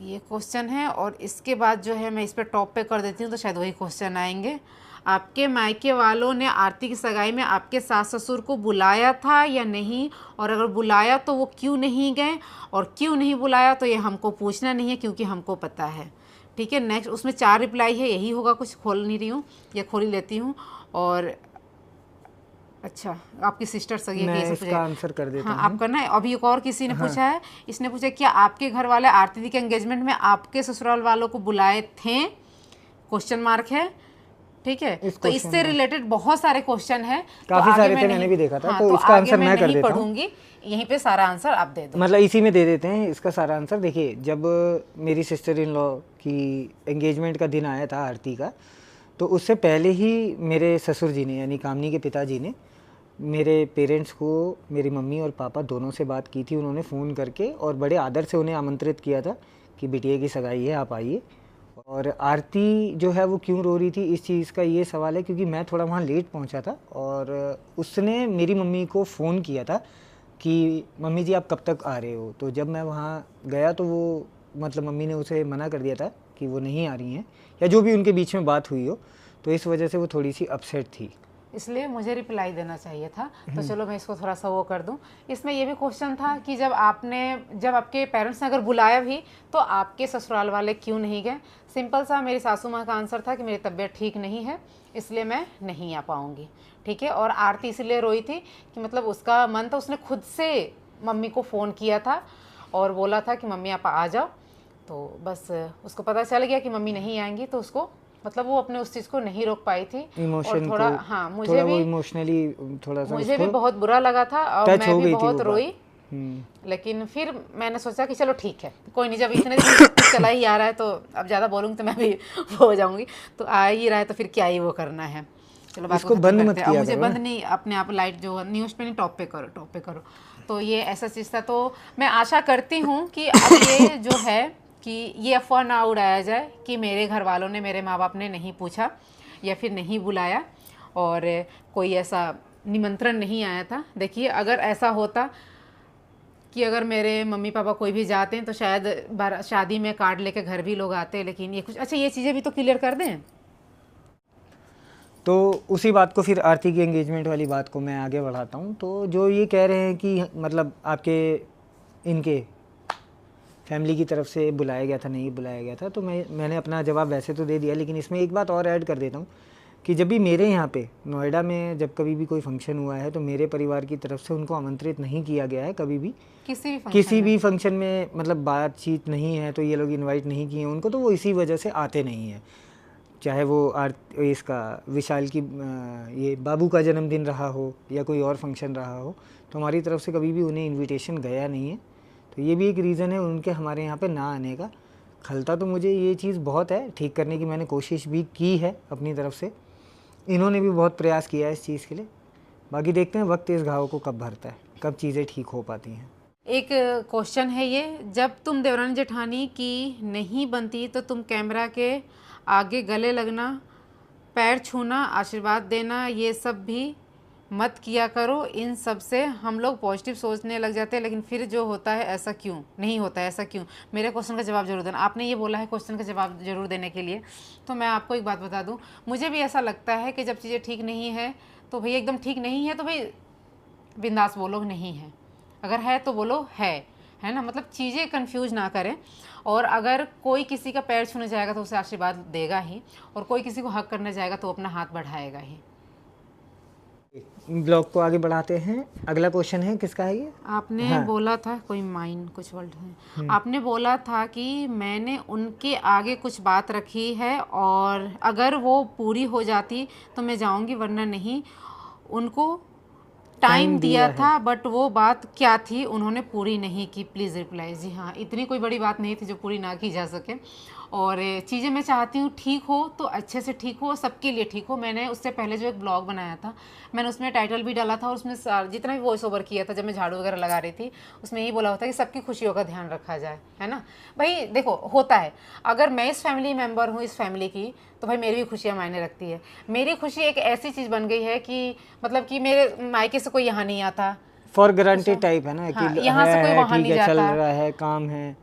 S1: ये क्वेश्चन है और इसके बाद जो है मैं इस पर टॉप पे कर देती हूँ तो शायद वही क्वेश्चन आएंगे। आपके मायके वालों ने आरती की सगाई में आपके सास ससुर को बुलाया था या नहीं, और अगर बुलाया तो वो क्यों नहीं गए, और क्यों नहीं बुलाया तो ये हमको पूछना नहीं है क्योंकि हमको पता है। ठीक है, नेक्स्ट उसमें 4 रिप्लाई है, यही होगा, कुछ खोल नहीं रही हूँ या खोल ही लेती हूँ। और अच्छा, आपकी सिस्टर सगी
S2: मैं
S1: है,
S2: इसका आंसर कर देता
S1: हाँ
S2: हूँ।
S1: आप करना है। अभी एक और किसी ने पूछा है, इसने पूछा क्या आपके घर वाले आरती दी के एंगेजमेंट में आपके ससुराल वालों को बुलाए थे, क्वेश्चन मार्क है। ठीक है, तो इससे रिलेटेड बहुत सारे क्वेश्चन है,
S2: काफी सारे थे, मैंने भी देखा था।
S1: हाँ,
S2: तो इसका आंसर मैं कर
S1: नहीं
S2: देता हूँ।
S1: पढ़ूंगी, यहीं पे सारा आंसर आप दे दो।
S2: मतलब इसी में दे देते हैं इसका सारा आंसर। देखिए, जब मेरी सिस्टर इन लॉ की एंगेजमेंट का दिन आया था आरती का, तो उससे पहले ही मेरे ससुर जी ने, यानी कामनी के पिताजी ने, मेरे पेरेंट्स को, मेरी मम्मी और पापा दोनों से बात की थी। उन्होंने फ़ोन करके और बड़े आदर से उन्हें आमंत्रित किया था कि बिटिया की सगाई है, आप आइए। और आरती जो है वो क्यों रो रही थी, इस चीज़ का ये सवाल है क्योंकि मैं थोड़ा वहाँ लेट पहुँचा था और उसने मेरी मम्मी को फ़ोन किया था कि मम्मी जी आप कब तक आ रहे हो। तो जब मैं वहाँ गया तो वो, मतलब मम्मी ने उसे मना कर दिया था कि वो नहीं आ रही हैं, या जो भी उनके बीच में बात हुई हो, तो इस वजह से वो थोड़ी सी अपसेट थी,
S1: इसलिए मुझे रिप्लाई देना चाहिए था। तो चलो मैं इसको थोड़ा सा वो कर दूं। इसमें ये भी क्वेश्चन था कि जब आपके पेरेंट्स ने अगर बुलाया भी तो आपके ससुराल वाले क्यों नहीं गए। सिंपल सा मेरी सासू माँ का आंसर था कि मेरी तबीयत ठीक नहीं है इसलिए मैं नहीं आ पाऊँगी। ठीक है, और आरती इसलिए रोई थी कि मतलब उसका मन था, उसने खुद से मम्मी को फ़ोन किया था और बोला था कि मम्मी आप आ जाओ। तो बस उसको पता चल गया कि मम्मी नहीं आएंगी, तो उसको मतलब वो अपने उस चीज़ को नहीं रोक पाई थी।
S2: इमोशन
S1: और थोड़ा
S2: को,
S1: हाँ,
S2: थोड़ा वो इमोशनली थोड़ा सा
S1: मुझे भी बहुत बुरा लगा था और
S2: टच
S1: मैं
S2: हो
S1: भी
S2: गई थी
S1: बहुत
S2: वो
S1: रोई।
S2: बात।
S1: लेकिन फिर मैंने सोचा कि चलो ठीक है, कोई नहीं, जब इतने दिन सब कुछ चला ही आ रहा है तो अब ज़्यादा बोलूँगी तो मैं भी वो हो जाऊँगी। तो आ ही रहा है तो फिर क्या ही वो करना है। चलो बात
S2: इसको
S1: को
S2: बंद
S1: खत्म
S2: मत
S1: करते हैं। अब
S2: किया
S1: मुझे
S2: करो
S1: बंद
S2: ना।
S1: नहीं, अपने आप लाइट जो न्यूज़ पे नहीं, टॉप पे करो, टॉप पे करो। तो ये ऐसा चीज़ था। तो मैं आशा करती हूँ कि अब ये जो है कि ये अफवाह ना उड़ाया जाए कि मेरे घर वालों ने, मेरे माँ बाप ने नहीं पूछा या फिर नहीं बुलाया और कोई ऐसा निमंत्रण नहीं आया था। देखिए अगर ऐसा होता कि अगर मेरे मम्मी पापा कोई भी जाते हैं तो शायद शादी में कार्ड लेके घर भी लोग आते हैं, लेकिन ये कुछ अच्छा, ये चीज़ें भी तो क्लियर कर दें।
S2: तो उसी बात को, फिर आरती की एंगेजमेंट वाली बात को मैं आगे बढ़ाता हूँ। तो जो ये कह रहे हैं कि मतलब आपके इनके फैमिली की तरफ से बुलाया गया था, नहीं बुलाया गया था, तो मैंने अपना जवाब वैसे तो दे दिया, लेकिन इसमें एक बात और ऐड कर देता हूँ कि जब भी मेरे यहाँ पे नोएडा में जब कभी भी कोई फंक्शन हुआ है तो मेरे परिवार की तरफ से उनको आमंत्रित नहीं किया गया है कभी भी, किसी भी फंक्शन में। मतलब बातचीत नहीं है तो ये लोग इनवाइट नहीं किए उनको, तो वो इसी वजह से आते नहीं हैं। चाहे वो इसका विशाल की ये बाबू का जन्मदिन रहा हो या कोई और फंक्शन रहा हो, तो हमारी तरफ से कभी भी उन्हें इनविटेशन गया नहीं है। तो ये भी एक रीज़न है उनके हमारे यहाँ पे ना आने का। खलता तो मुझे ये चीज़ बहुत है, ठीक करने की मैंने कोशिश भी की है अपनी तरफ से, इन्होंने भी बहुत प्रयास किया है इस चीज़ के लिए। बाकी देखते हैं वक्त इस घाव को कब भरता है, कब चीज़ें ठीक हो पाती हैं।
S1: एक क्वेश्चन है ये, जब तुम देवरानी जेठानी की नहीं बनती तो तुम कैमरा के आगे गले लगना, पैर छूना, आशीर्वाद देना, ये सब भी मत किया करो इन सब से। हम लोग पॉजिटिव सोचने लग जाते हैं, लेकिन फिर जो होता है ऐसा क्यों नहीं होता है, ऐसा क्यों? मेरे क्वेश्चन का जवाब जरूर देना। आपने ये बोला है क्वेश्चन का जवाब जरूर देने के लिए, तो मैं आपको एक बात बता दूं, मुझे भी ऐसा लगता है कि जब चीज़ें ठीक नहीं है तो भाई एकदम ठीक नहीं है तो भाई बिंदास बोलो नहीं है, अगर है तो बोलो है ना, मतलब चीज़ें कंफ्यूज ना करें। और अगर कोई किसी का पैर छूने जाएगा तो उसे आशीर्वाद देगा ही, और कोई किसी को हक करने जाएगा तो अपना हाथ बढ़ाएगा ही।
S2: ब्लॉग को आगे बढ़ाते हैं। अगला क्वेश्चन है, किसका है ये?
S1: आपने
S2: हाँ।
S1: बोला था कोई माइन कुछ वर्ड है, आपने बोला था कि मैंने उनके आगे कुछ बात रखी है और अगर वो पूरी हो जाती तो मैं जाऊंगी, वरना नहीं। उनको टाइम दिया था, बट वो बात क्या थी उन्होंने पूरी नहीं की, प्लीज़ रिप्लाई। जी हाँ, इतनी कोई बड़ी बात नहीं थी जो पूरी ना की जा सके। और चीज़ें मैं चाहती हूँ ठीक हो तो अच्छे से ठीक हो, सबके लिए ठीक हो। मैंने उससे पहले जो एक ब्लॉग बनाया था, मैंने उसमें टाइटल भी डाला था, और उसमें जितना भी वॉइस ओवर किया था जब मैं झाड़ू वगैरह लगा रही थी, उसमें यही बोला होता है कि सबकी खुशियों का ध्यान रखा जाए, है ना भाई। देखो होता है, अगर मैं इस फैमिली मेम्बर हूँ इस फैमिली की, तो भाई मेरी भी खुशियाँ मायने रखती है। मेरी खुशी एक ऐसी चीज़ बन गई है कि मतलब कि मेरे मायके से कोई यहाँ नहीं आता,
S2: फॉर गारंटेड टाइप है ना,
S1: हाँ,
S2: कि
S1: यहाँ से कोई
S2: है,
S1: वहाँ
S2: ठीक
S1: नहीं
S2: है, चल
S1: जाता,
S2: रहा है, काम है,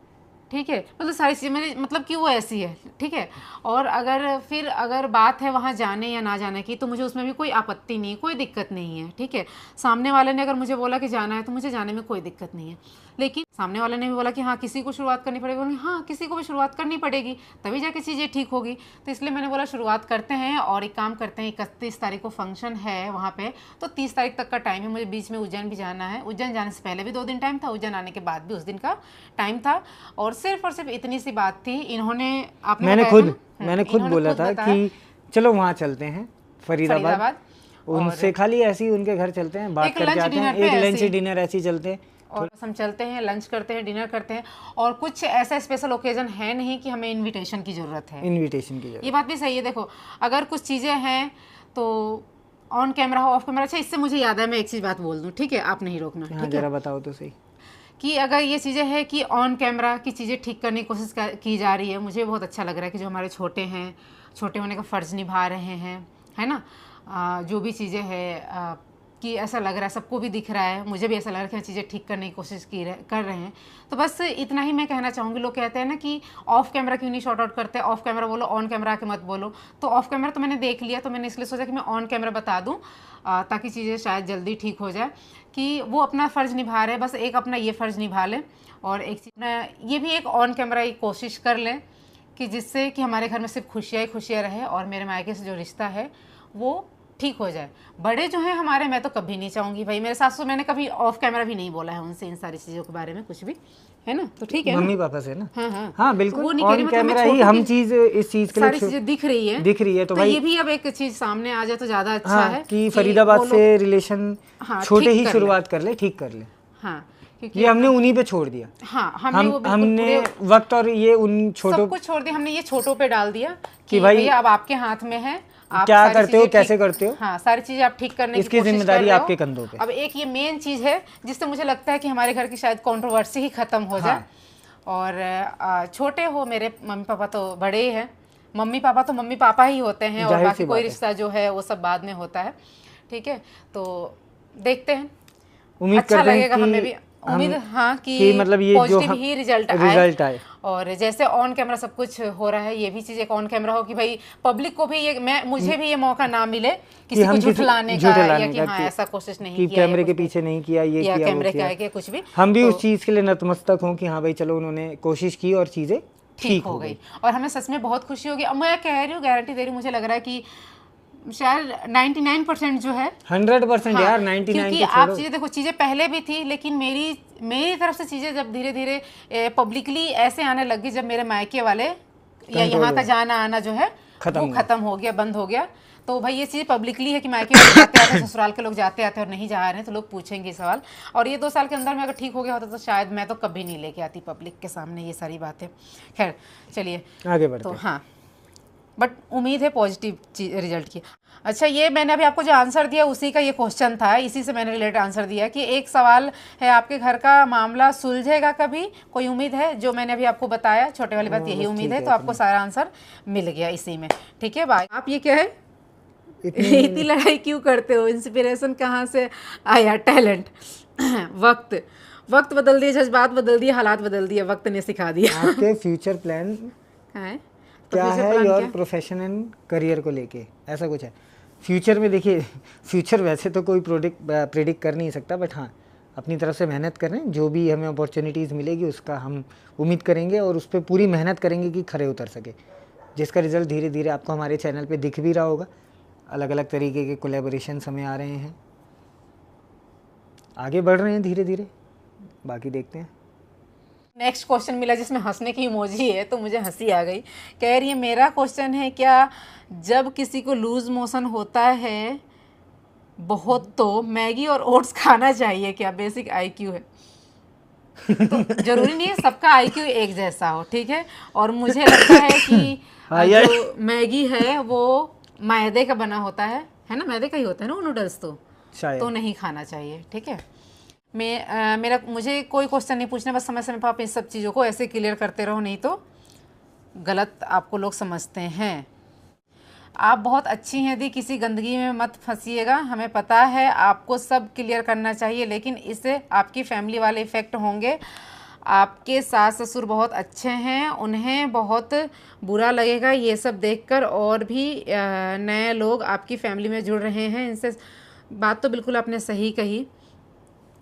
S1: ठीक है, मतलब सारी चीज़ें मेरी मतलब कि वो ऐसी है, ठीक है। और अगर बात है वहाँ जाने या ना जाने की, तो मुझे उसमें भी कोई आपत्ति नहीं, कोई दिक्कत नहीं है, ठीक है। सामने वाले ने अगर मुझे बोला कि जाना है तो मुझे जाने में कोई दिक्कत नहीं है, लेकिन सामने वाले ने भी बोला कि हाँ किसी को शुरुआत करनी पड़ेगी, हाँ किसी को भी शुरुआत करनी पड़ेगी, तभी जाके चीज़ें ठीक होगी। तो इसलिए मैंने बोला शुरुआत करते हैं, और एक काम करते हैं, 31 तारीख को फंक्शन है वहाँ पे, तो 30 तारीख तक का टाइम है। मुझे बीच में उज्जैन भी जाना है, उज्जैन जाने से पहले भी 2 दिन टाइम था, उज्जैन आने के बाद भी उस दिन का टाइम था, और सिर्फ इतनी सी बात थी। इन्होंने आपने
S2: मैंने
S1: बताया था
S2: खुद
S1: ना?
S2: मैंने खुद
S1: इन्होंने
S2: बोला
S1: खुद
S2: था
S1: बताया,
S2: कि चलो वहाँ चलते हैं, फरीदाबाद, उनसे खाली ऐसे ही उनके घर चलते हैं, बात
S1: एक
S2: करके
S1: लंच
S2: आते हैं,
S1: डिनर पे
S2: एक
S1: ऐसे
S2: लंच
S1: ही।
S2: डिनर ऐसे ही चलते हैं।
S1: और बस हम चलते हैं, लंच करते हैं, डिनर करते हैं, और कुछ ऐसा स्पेशल ओकेजन है नहीं कि हमें इनविटेशन की ज़रूरत है।
S2: इनविटेशन की जरूरत।
S1: ये बात भी सही है। देखो अगर कुछ चीज़ें हैं तो ऑन कैमरा हो ऑफ कैमरा। अच्छा, इससे मुझे याद है, मैं एक चीज़ बात बोल दूँ, ठीक है, आप नहीं रोकना,
S2: हाँ,
S1: ठीक है।
S2: जरा बताओ तो सही।
S1: कि अगर ये चीज़ें हैं कि ऑन कैमरा की चीज़ें ठीक करने की कोशिश की जा रही है, मुझे बहुत अच्छा लग रहा है कि जो हमारे छोटे हैं, छोटे होने का फ़र्ज़ निभा रहे हैं, है ना। जो भी चीज़ें हैं कि ऐसा लग रहा है, सबको भी दिख रहा है, मुझे भी ऐसा लग रहा है कि हम चीज़ें ठीक करने की कोशिश कर रहे हैं। तो बस इतना ही मैं कहना चाहूँगी। लोग कहते हैं ना कि ऑफ कैमरा क्यों नहीं शॉर्ट आउट करते, ऑफ कैमरा बोलो, ऑन कैमरा के मत बोलो। तो ऑफ कैमरा तो मैंने देख लिया, तो मैंने इसलिए सोचा कि मैं ऑन कैमरा बता दूँ, ताकि चीज़ें शायद जल्दी ठीक हो जाए, कि वो अपना फ़र्ज़ निभा रहे हैं, बस एक अपना ये फ़र्ज़ निभा लें, और एक चीज़ ये भी एक ऑन कैमरा की कोशिश कर लें, कि जिससे कि हमारे घर में सिर्फ खुशियाँ ही खुशियाँ रहे, और मेरे मायके से जो रिश्ता है वो ठीक हो जाए। बड़े जो हैं हमारे, मैं तो कभी नहीं चाहूँगी भाई, मेरे सासू, मैंने कभी ऑफ कैमरा भी नहीं बोला है उनसे इन सारी चीज़ों के बारे में कुछ भी, है ना। तो ठीक है
S2: मम्मी पापा से ना,
S1: हाँ हाँ
S2: हाँ
S1: तो
S2: बिल्कुल,
S1: वो नहीं कह रही,
S2: ऑन
S1: मतलब मैं
S2: कैमरा ही
S1: छोटू
S2: हम
S1: की
S2: चीज़ इस चीज़ के लिए
S1: सारी चीज़ें दिख रही है,
S2: तो
S1: तो
S2: भाई
S1: ये भी अब एक चीज़ सामने आ जाए तो ज़्यादा अच्छा
S2: हाँ,
S1: है
S2: कि फरीदाबाद
S1: वो
S2: से
S1: लोग,
S2: रिलेशन
S1: हाँ,
S2: छोटे
S1: ठीक
S2: ही
S1: कर
S2: शुरुआत कर ले, ठीक कर ले।
S1: हाँ, क्योंकि
S2: ये हमने उन्हीं पे छोड़ दिया।
S1: हाँ, हमने वो बिल्कुल
S2: हमने
S1: पूरे
S2: वक्त और ये उन छोटों
S1: सब कुछ छोड़ दिया, हमने ये छोटों पे डाल दिया
S2: कि
S1: कि
S2: भाई
S1: भैया अब आपके हाथ में है, आप
S2: क्या
S1: सारी
S2: करते हो,
S1: चीज़ें
S2: कैसे
S1: ठीक-
S2: करते हो,
S1: हाँ, सारी चीज़ें आप ठीक करने की
S2: इसकी
S1: कोशिश
S2: जिम्मेदारी
S1: कर रहे हो।
S2: आपके कंधों पे।
S1: अब एक ये मेन चीज़ है जिससे मुझे लगता है कि हमारे घर की शायद कंट्रोवर्सी ही खत्म हो जाए।
S2: हाँ।
S1: और छोटे हो, मेरे मम्मी पापा तो बड़े ही हैं, मम्मी पापा तो मम्मी पापा ही होते हैं, और
S2: जाहिर
S1: बाकी
S2: सी
S1: कोई
S2: बात है।
S1: रिश्ता जो है वो सब बाद में होता है, ठीक है। तो देखते हैं,
S2: उम्मीद
S1: अच्छा
S2: करते हैं
S1: लगेगा
S2: कि
S1: हमें भी, उम्मीद हाँ
S2: कि मतलब ये जो
S1: पॉजिटिव ही रिजल्ट आए। और जैसे ऑन कैमरा सब कुछ हो रहा है, ये भी चीज़ एक ऑन कैमरा हो कि भाई पब्लिक को भी ये, मुझे भी ये मौका ना मिले किसी को झुठलाने का, या कि हाँ ऐसा कोशिश नहीं
S2: कि
S1: किया,
S2: कैमरे के पीछे नहीं किया, ये
S1: या
S2: किया, वो
S1: कैमरे के
S2: किया।
S1: आगे कुछ भी।
S2: हम भी
S1: तो
S2: उस चीज़ के लिए नतमस्तक हों कि हाँ भाई चलो उन्होंने कोशिश की और चीज़ें
S1: ठीक हो गई, और हमें सच में बहुत खुशी होगी। अब मैं कह रही हूँ, गारंटी दे रही हूँ, मुझे लग रहा है कि शायद 99% जो है
S2: 100%
S1: हाँ,
S2: यार, 99
S1: क्योंकि
S2: तो
S1: आप
S2: छोड़ो।
S1: चीज़ें देखो, चीज़ें पहले भी थी, लेकिन मेरी तरफ से चीज़ें जब धीरे धीरे पब्लिकली ऐसे आने लगी, जब मेरे मायके वाले या यहाँ का जाना आना जो है वो खत्म हो गया, बंद हो गया। तो भाई ये चीज़ पब्लिकली है कि मायके वाले जाते आते हैं, ससुराल के लोग जाते आते हैं, और नहीं जा रहे हैं तो लोग पूछेंगे सवाल। और ये 2 साल के अंदर में अगर ठीक हो गया होता तो शायद मैं तो कभी नहीं लेके आती पब्लिक के सामने ये सारी बातें। खैर चलिए
S2: आगे बढ़ते
S1: तो
S2: हैं।
S1: हाँ, बट उम्मीद है पॉजिटिव रिजल्ट की। अच्छा, ये मैंने अभी आपको जो आंसर दिया उसी का ये क्वेश्चन था, इसी से मैंने रिलेटेड आंसर दिया कि एक सवाल है, आपके घर का मामला सुलझेगा कभी, कोई उम्मीद है? जो मैंने अभी आपको बताया छोटे वाली बात, यही उम्मीद है। तो आपको सारा आंसर मिल गया इसी में, ठीक है। बाय। आप ये क्या है, इतनी लड़ाई क्यों करते हो, इंस्पिरेशन कहाँ से आया, टैलेंट? वक्त वक्त बदल दिए, जज्बात बदल दिए, हालात बदल दिए, वक्त ने सिखा दिया।
S2: आपके फ्यूचर प्लान
S1: कहाँ है? तो
S2: क्या
S1: फ्यूचर
S2: है
S1: प्लान
S2: योर
S1: क्या?
S2: प्रोफेशन एंड करियर को लेके, ऐसा कुछ है फ्यूचर में? देखिए फ्यूचर वैसे तो कोई प्रिडिक्ट कर नहीं सकता, बट हाँ अपनी तरफ से मेहनत करें, जो भी हमें अपॉर्चुनिटीज़ मिलेगी उसका हम उम्मीद करेंगे और उस पर पूरी मेहनत करेंगे कि खरे उतर सके, जिसका रिज़ल्ट धीरे धीरे आपको हमारे चैनल पे दिख भी रहा होगा। अलग अलग तरीके के कोलैबोरेशंस हमें आ रहे हैं, आगे बढ़ रहे हैं धीरे धीरे, बाकी देखते हैं।
S1: नेक्स्ट क्वेश्चन मिला जिसमें हंसने की इमोजी है, तो मुझे हंसी आ गई। कह रही है मेरा क्वेश्चन है, क्या जब किसी को लूज मोशन होता है बहुत तो मैगी और ओट्स खाना चाहिए क्या? बेसिक आईक्यू है। तो जरूरी नहीं है सबका आईक्यू एक जैसा हो, ठीक है। और मुझे लगता है कि
S2: हाँ यार,
S1: जो मैगी है वो मैदे का बना होता है ना, मैदे का ही होता है ना वो नूडल्स, तो
S2: शायद
S1: नहीं खाना चाहिए, ठीक है। मुझे कोई क्वेश्चन नहीं पूछना, बस समय समय पर आप इन सब चीज़ों को ऐसे क्लियर करते रहो, नहीं तो गलत आपको लोग समझते हैं। आप बहुत अच्छी हैं दी, किसी गंदगी में मत फंसिएगा, हमें पता है आपको सब क्लियर करना चाहिए, लेकिन इससे आपकी फैमिली वाले इफ़ेक्ट होंगे। आपके सास ससुर बहुत अच्छे हैं, उन्हें बहुत बुरा लगेगा ये सब देखकर, और भी नए लोग आपकी फैमिली में जुड़ रहे हैं इनसे। बात तो बिल्कुल आपने सही कही,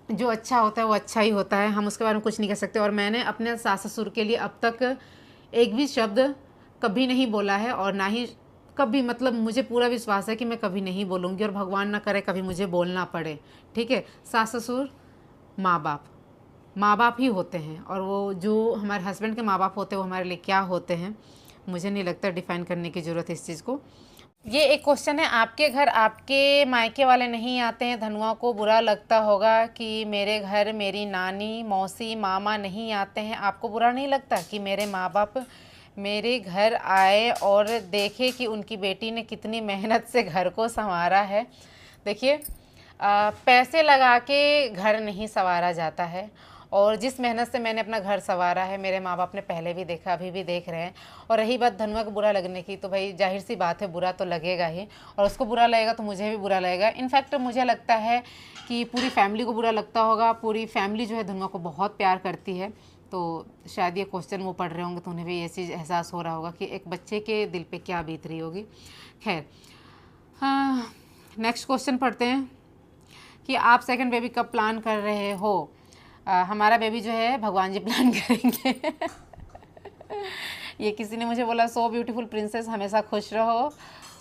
S1: जो अच्छा होता है वो अच्छा ही होता है, हम उसके बारे में कुछ नहीं कह सकते। और मैंने अपने सास ससुर के लिए अब तक एक भी शब्द कभी नहीं बोला है, और ना ही कभी, मतलब मुझे पूरा विश्वास है कि मैं कभी नहीं बोलूँगी, और भगवान ना करे कभी मुझे बोलना पड़े, ठीक है। सास ससुर माँ बाप ही होते हैं, और वो जो हमारे हस्बैंड के माँ बाप होते हैं वो हमारे लिए क्या होते हैं, मुझे नहीं लगता डिफ़ाइन करने की ज़रूरत है इस चीज़ को। ये एक क्वेश्चन है, आपके घर आपके मायके वाले नहीं आते हैं, धनुआ को बुरा लगता होगा कि मेरे घर मेरी नानी मौसी मामा नहीं आते हैं, आपको बुरा नहीं लगता कि मेरे माँ बाप मेरे घर आए और देखे कि उनकी बेटी ने कितनी मेहनत से घर को संवारा है? देखिए, पैसे लगा के घर नहीं संवारा जाता है, और जिस मेहनत से मैंने अपना घर संवारा है मेरे माँ बाप ने पहले भी देखा, अभी भी देख रहे हैं। और रही बात धनुआ को बुरा लगने की, तो भाई जाहिर सी बात है, बुरा तो लगेगा ही, और उसको बुरा लगेगा तो मुझे भी बुरा लगेगा। इनफैक्ट मुझे लगता है कि पूरी फैमिली को बुरा लगता होगा। पूरी फैमिली जो है धनुआ को बहुत प्यार करती है, तो शायद ये क्वेश्चन वो पढ़ रहे होंगे तो उन्हें भी ये चीज़ एहसास हो रहा होगा कि एक बच्चे के दिल पे क्या बीत रही होगी। खैर, हाँ, नेक्स्ट क्वेश्चन पढ़ते हैं कि आप सेकंड बेबी कब प्लान कर रहे हो? हमारा बेबी जो है भगवान जी प्लान करेंगे। ये किसी ने मुझे बोला, सो ब्यूटीफुल प्रिंसेस, हमेशा खुश रहो,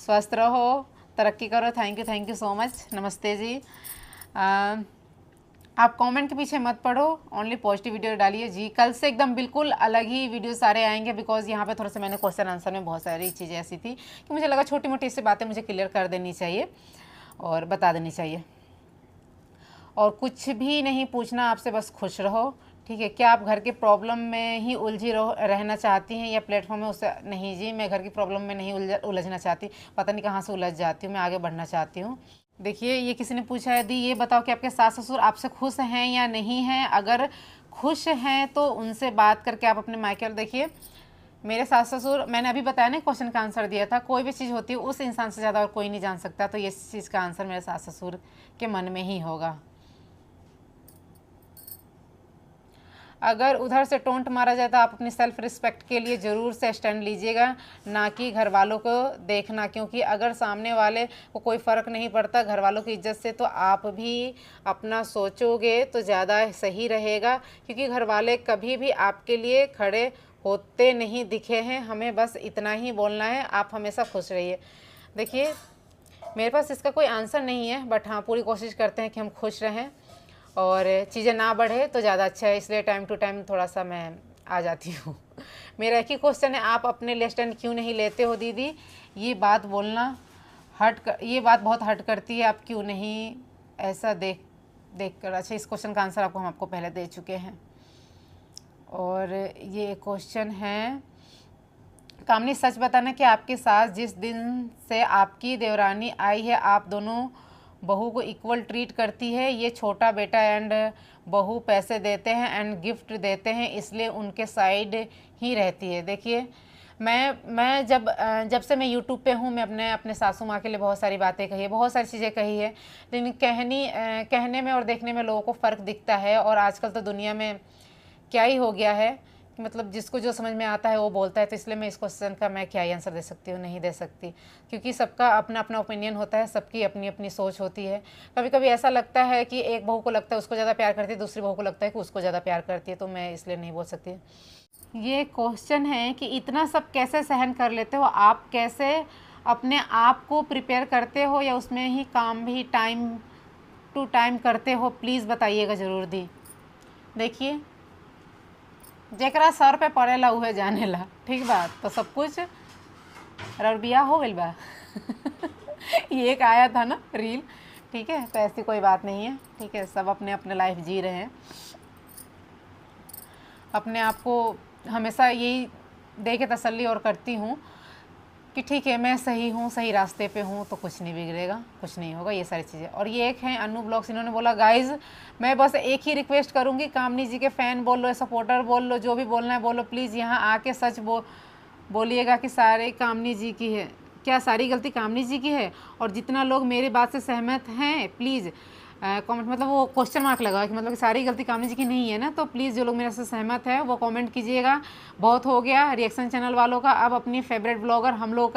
S1: स्वस्थ रहो, तरक्की करो। थैंक यू सो मच, नमस्ते जी। आप कमेंट के पीछे मत पढ़ो, ओनली पॉजिटिव वीडियो डालिए जी। कल से एकदम बिल्कुल अलग ही वीडियो सारे आएंगे, बिकॉज यहाँ पे थोड़ा सा मैंने क्वेश्चन आंसर में बहुत सारी चीज़ें ऐसी थी कि मुझे लगा छोटी मोटी सी बातें मुझे क्लियर कर देनी चाहिए और बता देनी चाहिए। और कुछ भी नहीं पूछना आपसे, बस खुश रहो, ठीक है। क्या आप घर के प्रॉब्लम में ही उलझी रहना चाहती हैं या प्लेटफॉर्म में उससे? नहीं जी, मैं घर की प्रॉब्लम में नहीं उलझना चाहती, पता नहीं कहाँ से उलझ जाती हूँ, मैं आगे बढ़ना चाहती हूँ। देखिए, ये किसी ने पूछा है दी, ये बताओ कि आपके सास ससुर आपसे खुश हैं या नहीं हैं? अगर खुश हैं तो उनसे बात करके आप अपने मायके। देखिए, मेरे सास ससुर, मैंने अभी बताया ना क्वेश्चन का आंसर दिया था, कोई भी चीज़ होती है उस इंसान से ज़्यादा और कोई नहीं जान सकता, तो ये चीज़ का आंसर मेरे सास ससुर के मन में ही होगा। अगर उधर से टोंट मारा जाए तो आप अपनी सेल्फ रिस्पेक्ट के लिए ज़रूर से स्टैंड लीजिएगा, ना कि घर वालों को देखना, क्योंकि अगर सामने वाले को कोई फ़र्क नहीं पड़ता घर वालों की इज्जत से, तो आप भी अपना सोचोगे तो ज़्यादा सही रहेगा, क्योंकि घर वाले कभी भी आपके लिए खड़े होते नहीं दिखे हैं। हमें बस इतना ही बोलना है, आप हमेशा खुश रहिए। देखिए, मेरे पास इसका कोई आंसर नहीं है, बट हाँ, पूरी कोशिश करते हैं कि हम खुश रहें और चीज़ें ना बढ़े तो ज़्यादा अच्छा है, इसलिए टाइम टू टाइम थोड़ा सा मैं आ जाती हूँ। मेरा एक ही क्वेश्चन है, आप अपने लिए स्टैंड क्यों नहीं लेते हो दीदी? ये बात बोलना ये बात बहुत हर्ट करती है, आप क्यों नहीं ऐसा देख कर? अच्छा, इस क्वेश्चन का आंसर हम आपको पहले दे चुके हैं। और ये क्वेश्चन है, कामनी सच बताना कि आपके साथ जिस दिन से आपकी देवरानी आई है आप दोनों बहू को इक्वल ट्रीट करती है? ये छोटा बेटा एंड बहू पैसे देते हैं एंड गिफ्ट देते हैं, इसलिए उनके साइड ही रहती है। देखिए, मैं जब से मैं यूट्यूब पे हूँ, मैं अपने सासू माँ के लिए बहुत सारी बातें कही है, बहुत सारी चीज़ें कही है, लेकिन कहने में और देखने में लोगों को फ़र्क दिखता है। और आजकल तो दुनिया में क्या ही हो गया है कि मतलब जिसको जो समझ में आता है वो बोलता है। तो इसलिए मैं इस क्वेश्चन का मैं क्या ही आंसर दे सकती हूँ, नहीं दे सकती, क्योंकि सबका अपना अपना ओपिनियन होता है, सबकी अपनी अपनी सोच होती है। कभी कभी ऐसा लगता है कि एक बहू को लगता है उसको ज़्यादा प्यार करती है, दूसरी बहू को लगता है कि उसको ज़्यादा प्यार करती है, तो मैं इसलिए नहीं बोल सकती। ये क्वेश्चन है कि इतना सब कैसे सहन कर लेते हो आप, कैसे अपने आप को प्रिपेयर करते हो, या उसमें ही काम भी टाइम टू टाइम करते हो, प्लीज़ बताइएगा ज़रूर दी। देखिए, जेकरा सर पे पड़ेला उहे जानेला, ठीक बात। तो सब कुछ और बिया हो गइल बा ये एक आया था ना रील, ठीक है। तो ऐसी कोई बात नहीं है, ठीक है। सब अपने अपने लाइफ जी रहे हैं। अपने आप को हमेशा यही दे के तसल्ली और करती हूँ कि ठीक है, मैं सही हूँ, सही रास्ते पे हूँ, तो कुछ नहीं बिगड़ेगा, कुछ नहीं होगा, ये सारी चीज़ें। और ये एक है अनु ब्लॉग्स, इन्होंने बोला गाइज़ मैं बस एक ही रिक्वेस्ट करूँगी, कामनी जी के फ़ैन बोल लो, सपोर्टर बोल लो, जो भी बोलना है बोलो, प्लीज़ यहाँ आके सच बोलिएगा कि सारे कामनी जी की है, क्या सारी गलती कामनी जी की है। और जितना लोग मेरी बात से सहमत हैं प्लीज़ कमेंट, मतलब वो क्वेश्चन मार्क लगा कि मतलब कि सारी गलती कामनी जी की नहीं है ना, तो प्लीज़ जो लोग मेरे से सहमत है वो कमेंट कीजिएगा। बहुत हो गया रिएक्शन चैनल वालों का, अब अपनी फेवरेट ब्लॉगर हम लोग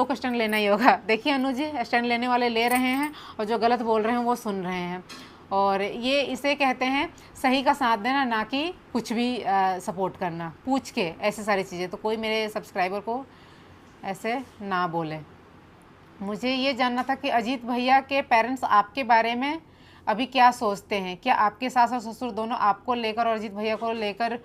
S1: का स्टैंड लेना ही होगा। देखिए अनु जी, स्टैंड लेने वाले ले रहे हैं और जो गलत बोल रहे हैं वो सुन रहे हैं। और ये इसे कहते हैं सही का साथ देना, ना कि कुछ भी सपोर्ट करना पूछ के, ऐसे सारी चीज़ें। तो कोई मेरे सब्सक्राइबर को ऐसे ना बोले। मुझे ये जानना था कि अजीत भैया के पेरेंट्स आपके बारे में अभी क्या सोचते हैं, क्या आपके सास और ससुर दोनों आपको लेकर और अजीत भैया को लेकर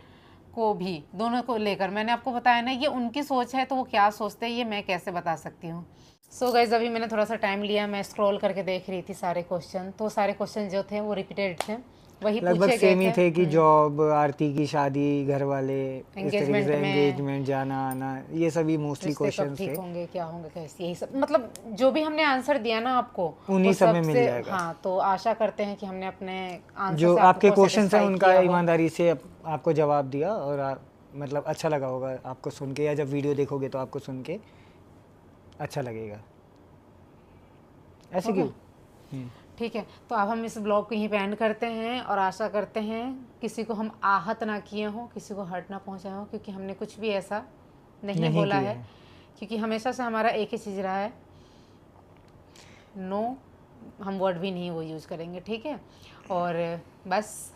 S1: को भी, दोनों को लेकर? मैंने आपको बताया ना, ये उनकी सोच है, तो वो क्या सोचते हैं ये मैं कैसे बता सकती हूँ। सो गाइज, अभी मैंने थोड़ा सा टाइम लिया, मैं स्क्रॉल करके देख रही थी सारे क्वेश्चन। तो सारे क्वेश्चन जो थे वो रिपीटेड थे, वही
S2: लगभग
S1: पूछे गए
S2: सेम ही थे कि जॉब, आरती की शादी, घर वाले, इस तरीके
S1: एंगेजमेंट
S2: से
S1: में,
S2: एंगेजमेंट, जाना आना, ये सभी मोस्टली
S1: रिश्ते कब
S2: क्वेश्चंस
S1: ठीक
S2: थे।
S1: होंगे, क्या होंगे, कैसे, यही सब, मतलब जो भी हमने आंसर दिया ना आपको
S2: उन्हीं
S1: वो
S2: सब में मिल
S1: सबसे।
S2: जाएगा।
S1: हाँ, तो आशा करते हैं कि हमने अपने आंसर
S2: जो
S1: से
S2: आपके
S1: आपको
S2: क्वेश्चंस हैं
S1: सेटिस्फाई
S2: उनका
S1: किया हो।
S2: ईमानदारी से आपको जवाब दिया, और मतलब अच्छा लगा होगा आपको सुन के, या जब वीडियो देखोगे तो आपको सुन के अच्छा लगेगा। ऐसे
S1: हो गया?
S2: क्यों?
S1: ठीक है, तो अब हम इस ब्लॉग को यहीं पे एंड करते हैं और आशा करते हैं किसी को हम आहत ना किए हों, किसी को हर्ट ना पहुंचाए हों, क्योंकि हमने कुछ भी ऐसा नहीं बोला
S2: किया
S1: है। क्योंकि हमेशा से हमारा एक ही चीज़ रहा है, नो, हम वर्ड भी नहीं वो यूज़ करेंगे, ठीक है। और बस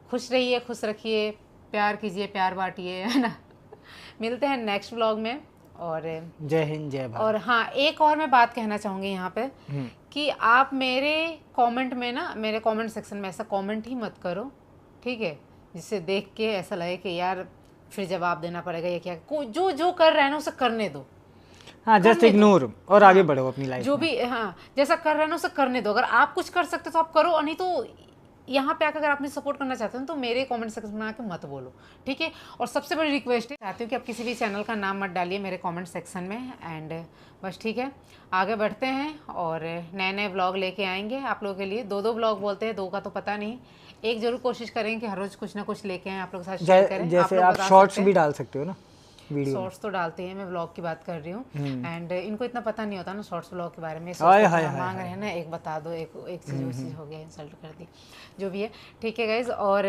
S1: खुश रहिए, खुश रखिए, प्यार कीजिए, प्यार बांटिए, है ना। मिलते हैं नेक्स्ट व्लॉग में। और
S2: जय हिंद, जय भारत।
S1: और हाँ, एक और मैं बात कहना चाहूँगी यहाँ पे कि आप मेरे कमेंट में ना, मेरे कमेंट सेक्शन में ऐसा कमेंट ही मत करो, ठीक है, जिससे देख के ऐसा लगे कि यार फिर जवाब देना पड़ेगा या क्या। जो जो कर रहा है ना उसे करने दो।
S2: हाँ, जस्ट
S1: करने दो।
S2: इग्नोर और
S1: हाँ,
S2: आगे बढ़ो अपनी लाइफ
S1: जो
S2: में।
S1: भी, हाँ, जैसा कर रहे हैं ना उसे करने दो। अगर आप कुछ कर सकते हो तो आप करो, और नहीं तो यहाँ पे आकर अगर आप मुझे सपोर्ट करना चाहते हो तो मेरे कमेंट सेक्शन में आके मत बोलो, ठीक है। और सबसे बड़ी रिक्वेस्ट है, चाहती हूँ कि आप किसी भी चैनल का नाम मत डालिए मेरे कमेंट सेक्शन में। एंड बस, ठीक है, आगे बढ़ते हैं और नए नए ब्लॉग लेके आएंगे आप लोगों के लिए। 2-2 ब्लॉग बोलते हैं, 2 का तो पता नहीं, एक जरूर कोशिश करेंगे कि हर रोज़ कुछ ना कुछ लेके आएँ, आप लोगों के साथ शेयर करें।
S2: जैसे
S1: लोग
S2: आप
S1: बता
S2: शॉर्ट्स
S1: सकते
S2: भी
S1: हैं,
S2: डाल सकते हो ना वीडियो में।
S1: शॉर्ट्स तो डालते हैं, मैं व्लॉग की बात कर रही हूँ। एंड इनको इतना पता नहीं होता ना शॉर्ट्स व्लॉग के बारे में,
S2: हाय
S1: सोचते
S2: हाय
S1: हैं
S2: हाय
S1: मांग रहे हैं ना, एक बता दो, एक चीज़ वो चीज़ हो गया, इंसल्ट कर दी, जो भी है, ठीक है गाइज। और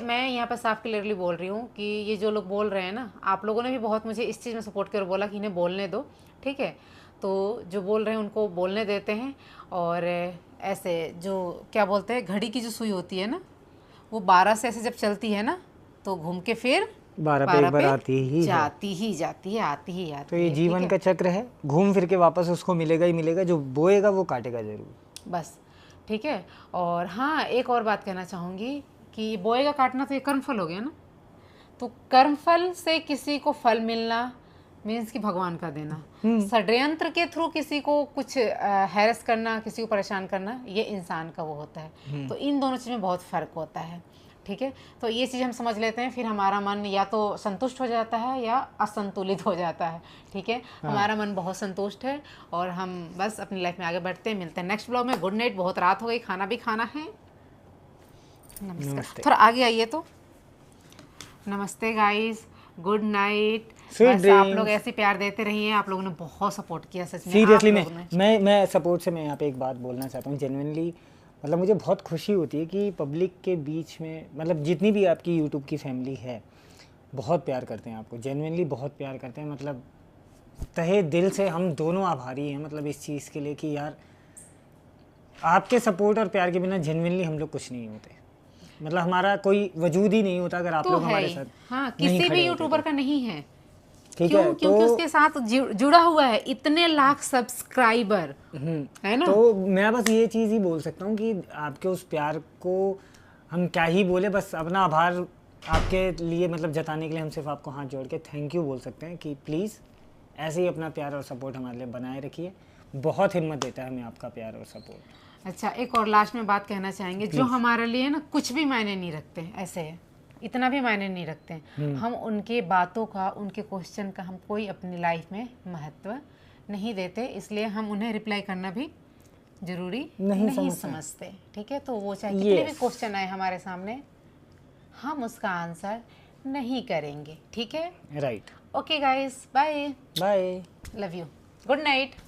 S1: मैं यहाँ पर साफ क्लियरली बोल रही हूँ कि ये जो लोग बोल रहे हैं ना, आप लोगों ने भी बहुत मुझे इस चीज़ में सपोर्ट कर बोला कि इन्हें बोलने दो, ठीक है। तो जो बोल रहे हैं उनको बोलने देते हैं। और ऐसे जो क्या बोलते हैं, घड़ी की जो सुई होती है ना, वो 12 से ऐसे जब चलती है ना, तो घूम के फिर
S2: 12 पे एक बार
S1: पे
S2: आती ही है।
S1: जाती ही जाती है, आती ही आती
S2: तो ये
S1: है,
S2: जीवन
S1: ठीक
S2: का
S1: है?
S2: चक्र है, घूम फिर के वापस उसको मिलेगा ही मिलेगा, जो बोएगा वो काटेगा जरूर।
S1: बस, ठीक है। और हाँ, एक और बात कहना चाहूँगी कि बोएगा काटना तो ये कर्मफल हो गया ना, तो कर्मफल से किसी को फल मिलना मीन्स कि भगवान का देना। षड्यंत्र के थ्रू किसी को कुछ हैरेस करना, किसी को परेशान करना, ये इंसान का वो होता है। तो इन दोनों चीज़ में बहुत फ़र्क होता है, ठीक है। तो ये चीज़ हम समझ लेते हैं, फिर हमारा मन या तो संतुष्ट हो जाता है या असंतुलित हो जाता है, ठीक है। हमारा मन बहुत संतुष्ट है और हम बस अपनी लाइफ में आगे बढ़ते हैं। मिलते हैं नेक्स्ट ब्लॉग में। गुड नाइट, बहुत रात हो गई, खाना भी खाना है। नमस्कार। थोड़ा आगे आइए तो। नमस्ते गाइस, गुड नाइट।
S2: Sweet
S1: बस आप
S2: dreams.
S1: लोग ऐसे प्यार देते रहिए, आप लोगों ने बहुत सपोर्ट किया सच में।
S2: सीरियसली
S1: आप लोगों ने।
S2: मैं सपोर्ट से मैं यहाँ पे एक बात बोलना चाहता हूँ जेन्युइनली, मतलब मुझे बहुत खुशी होती है कि पब्लिक के बीच में, मतलब जितनी भी आपकी यूट्यूब की फैमिली है, बहुत प्यार करते हैं आपको, जेन्युइनली बहुत प्यार करते हैं। मतलब तहे दिल से हम दोनों आभारी हैं, मतलब इस चीज़ के लिए कि यार आपके सपोर्ट और प्यार के बिना जेन्युइनली हम लोग कुछ नहीं होते, मतलब हमारा कोई वजूद ही नहीं होता अगर आप
S1: तो
S2: लोग
S1: है
S2: हमारे
S1: ही।
S2: साथ
S1: हाँ,
S2: नहीं
S1: किसी
S2: खड़े
S1: भी
S2: होते
S1: यूट्यूबर
S2: तो।
S1: का नहीं है।
S2: ठीक
S1: क्यों?
S2: है,
S1: क्योंकि
S2: तो
S1: उसके साथ जुड़ा हुआ है इतने लाख सब्सक्राइबर, है ना।
S2: तो मैं बस ये चीज़ ही बोल सकता हूँ कि आपके उस प्यार को हम क्या ही बोले, बस अपना आभार आपके लिए मतलब जताने के लिए हम सिर्फ आपको हाथ जोड़ के थैंक यू बोल सकते हैं कि प्लीज़ ऐसे ही अपना प्यार और सपोर्ट हमारे लिए बनाए रखिए। बहुत हिम्मत देता है हमें आपका प्यार और सपोर्ट।
S1: अच्छा, एक और लास्ट में बात कहना चाहेंगे, जो
S2: Please.
S1: हमारे लिए ना कुछ भी मायने नहीं रखते हैं, ऐसे है, इतना भी मायने नहीं रखते हैं, हम उनके बातों का, उनके क्वेश्चन का हम कोई अपनी लाइफ में महत्व नहीं देते, इसलिए हम उन्हें रिप्लाई करना भी जरूरी नहीं समझते। ठीक है, तो वो चाहे कितने भी क्वेश्चन आए हमारे सामने, हम उसका आंसर नहीं करेंगे। ठीक है,
S2: right.
S1: Okay guys, bye,
S2: bye.
S1: Love you, good night.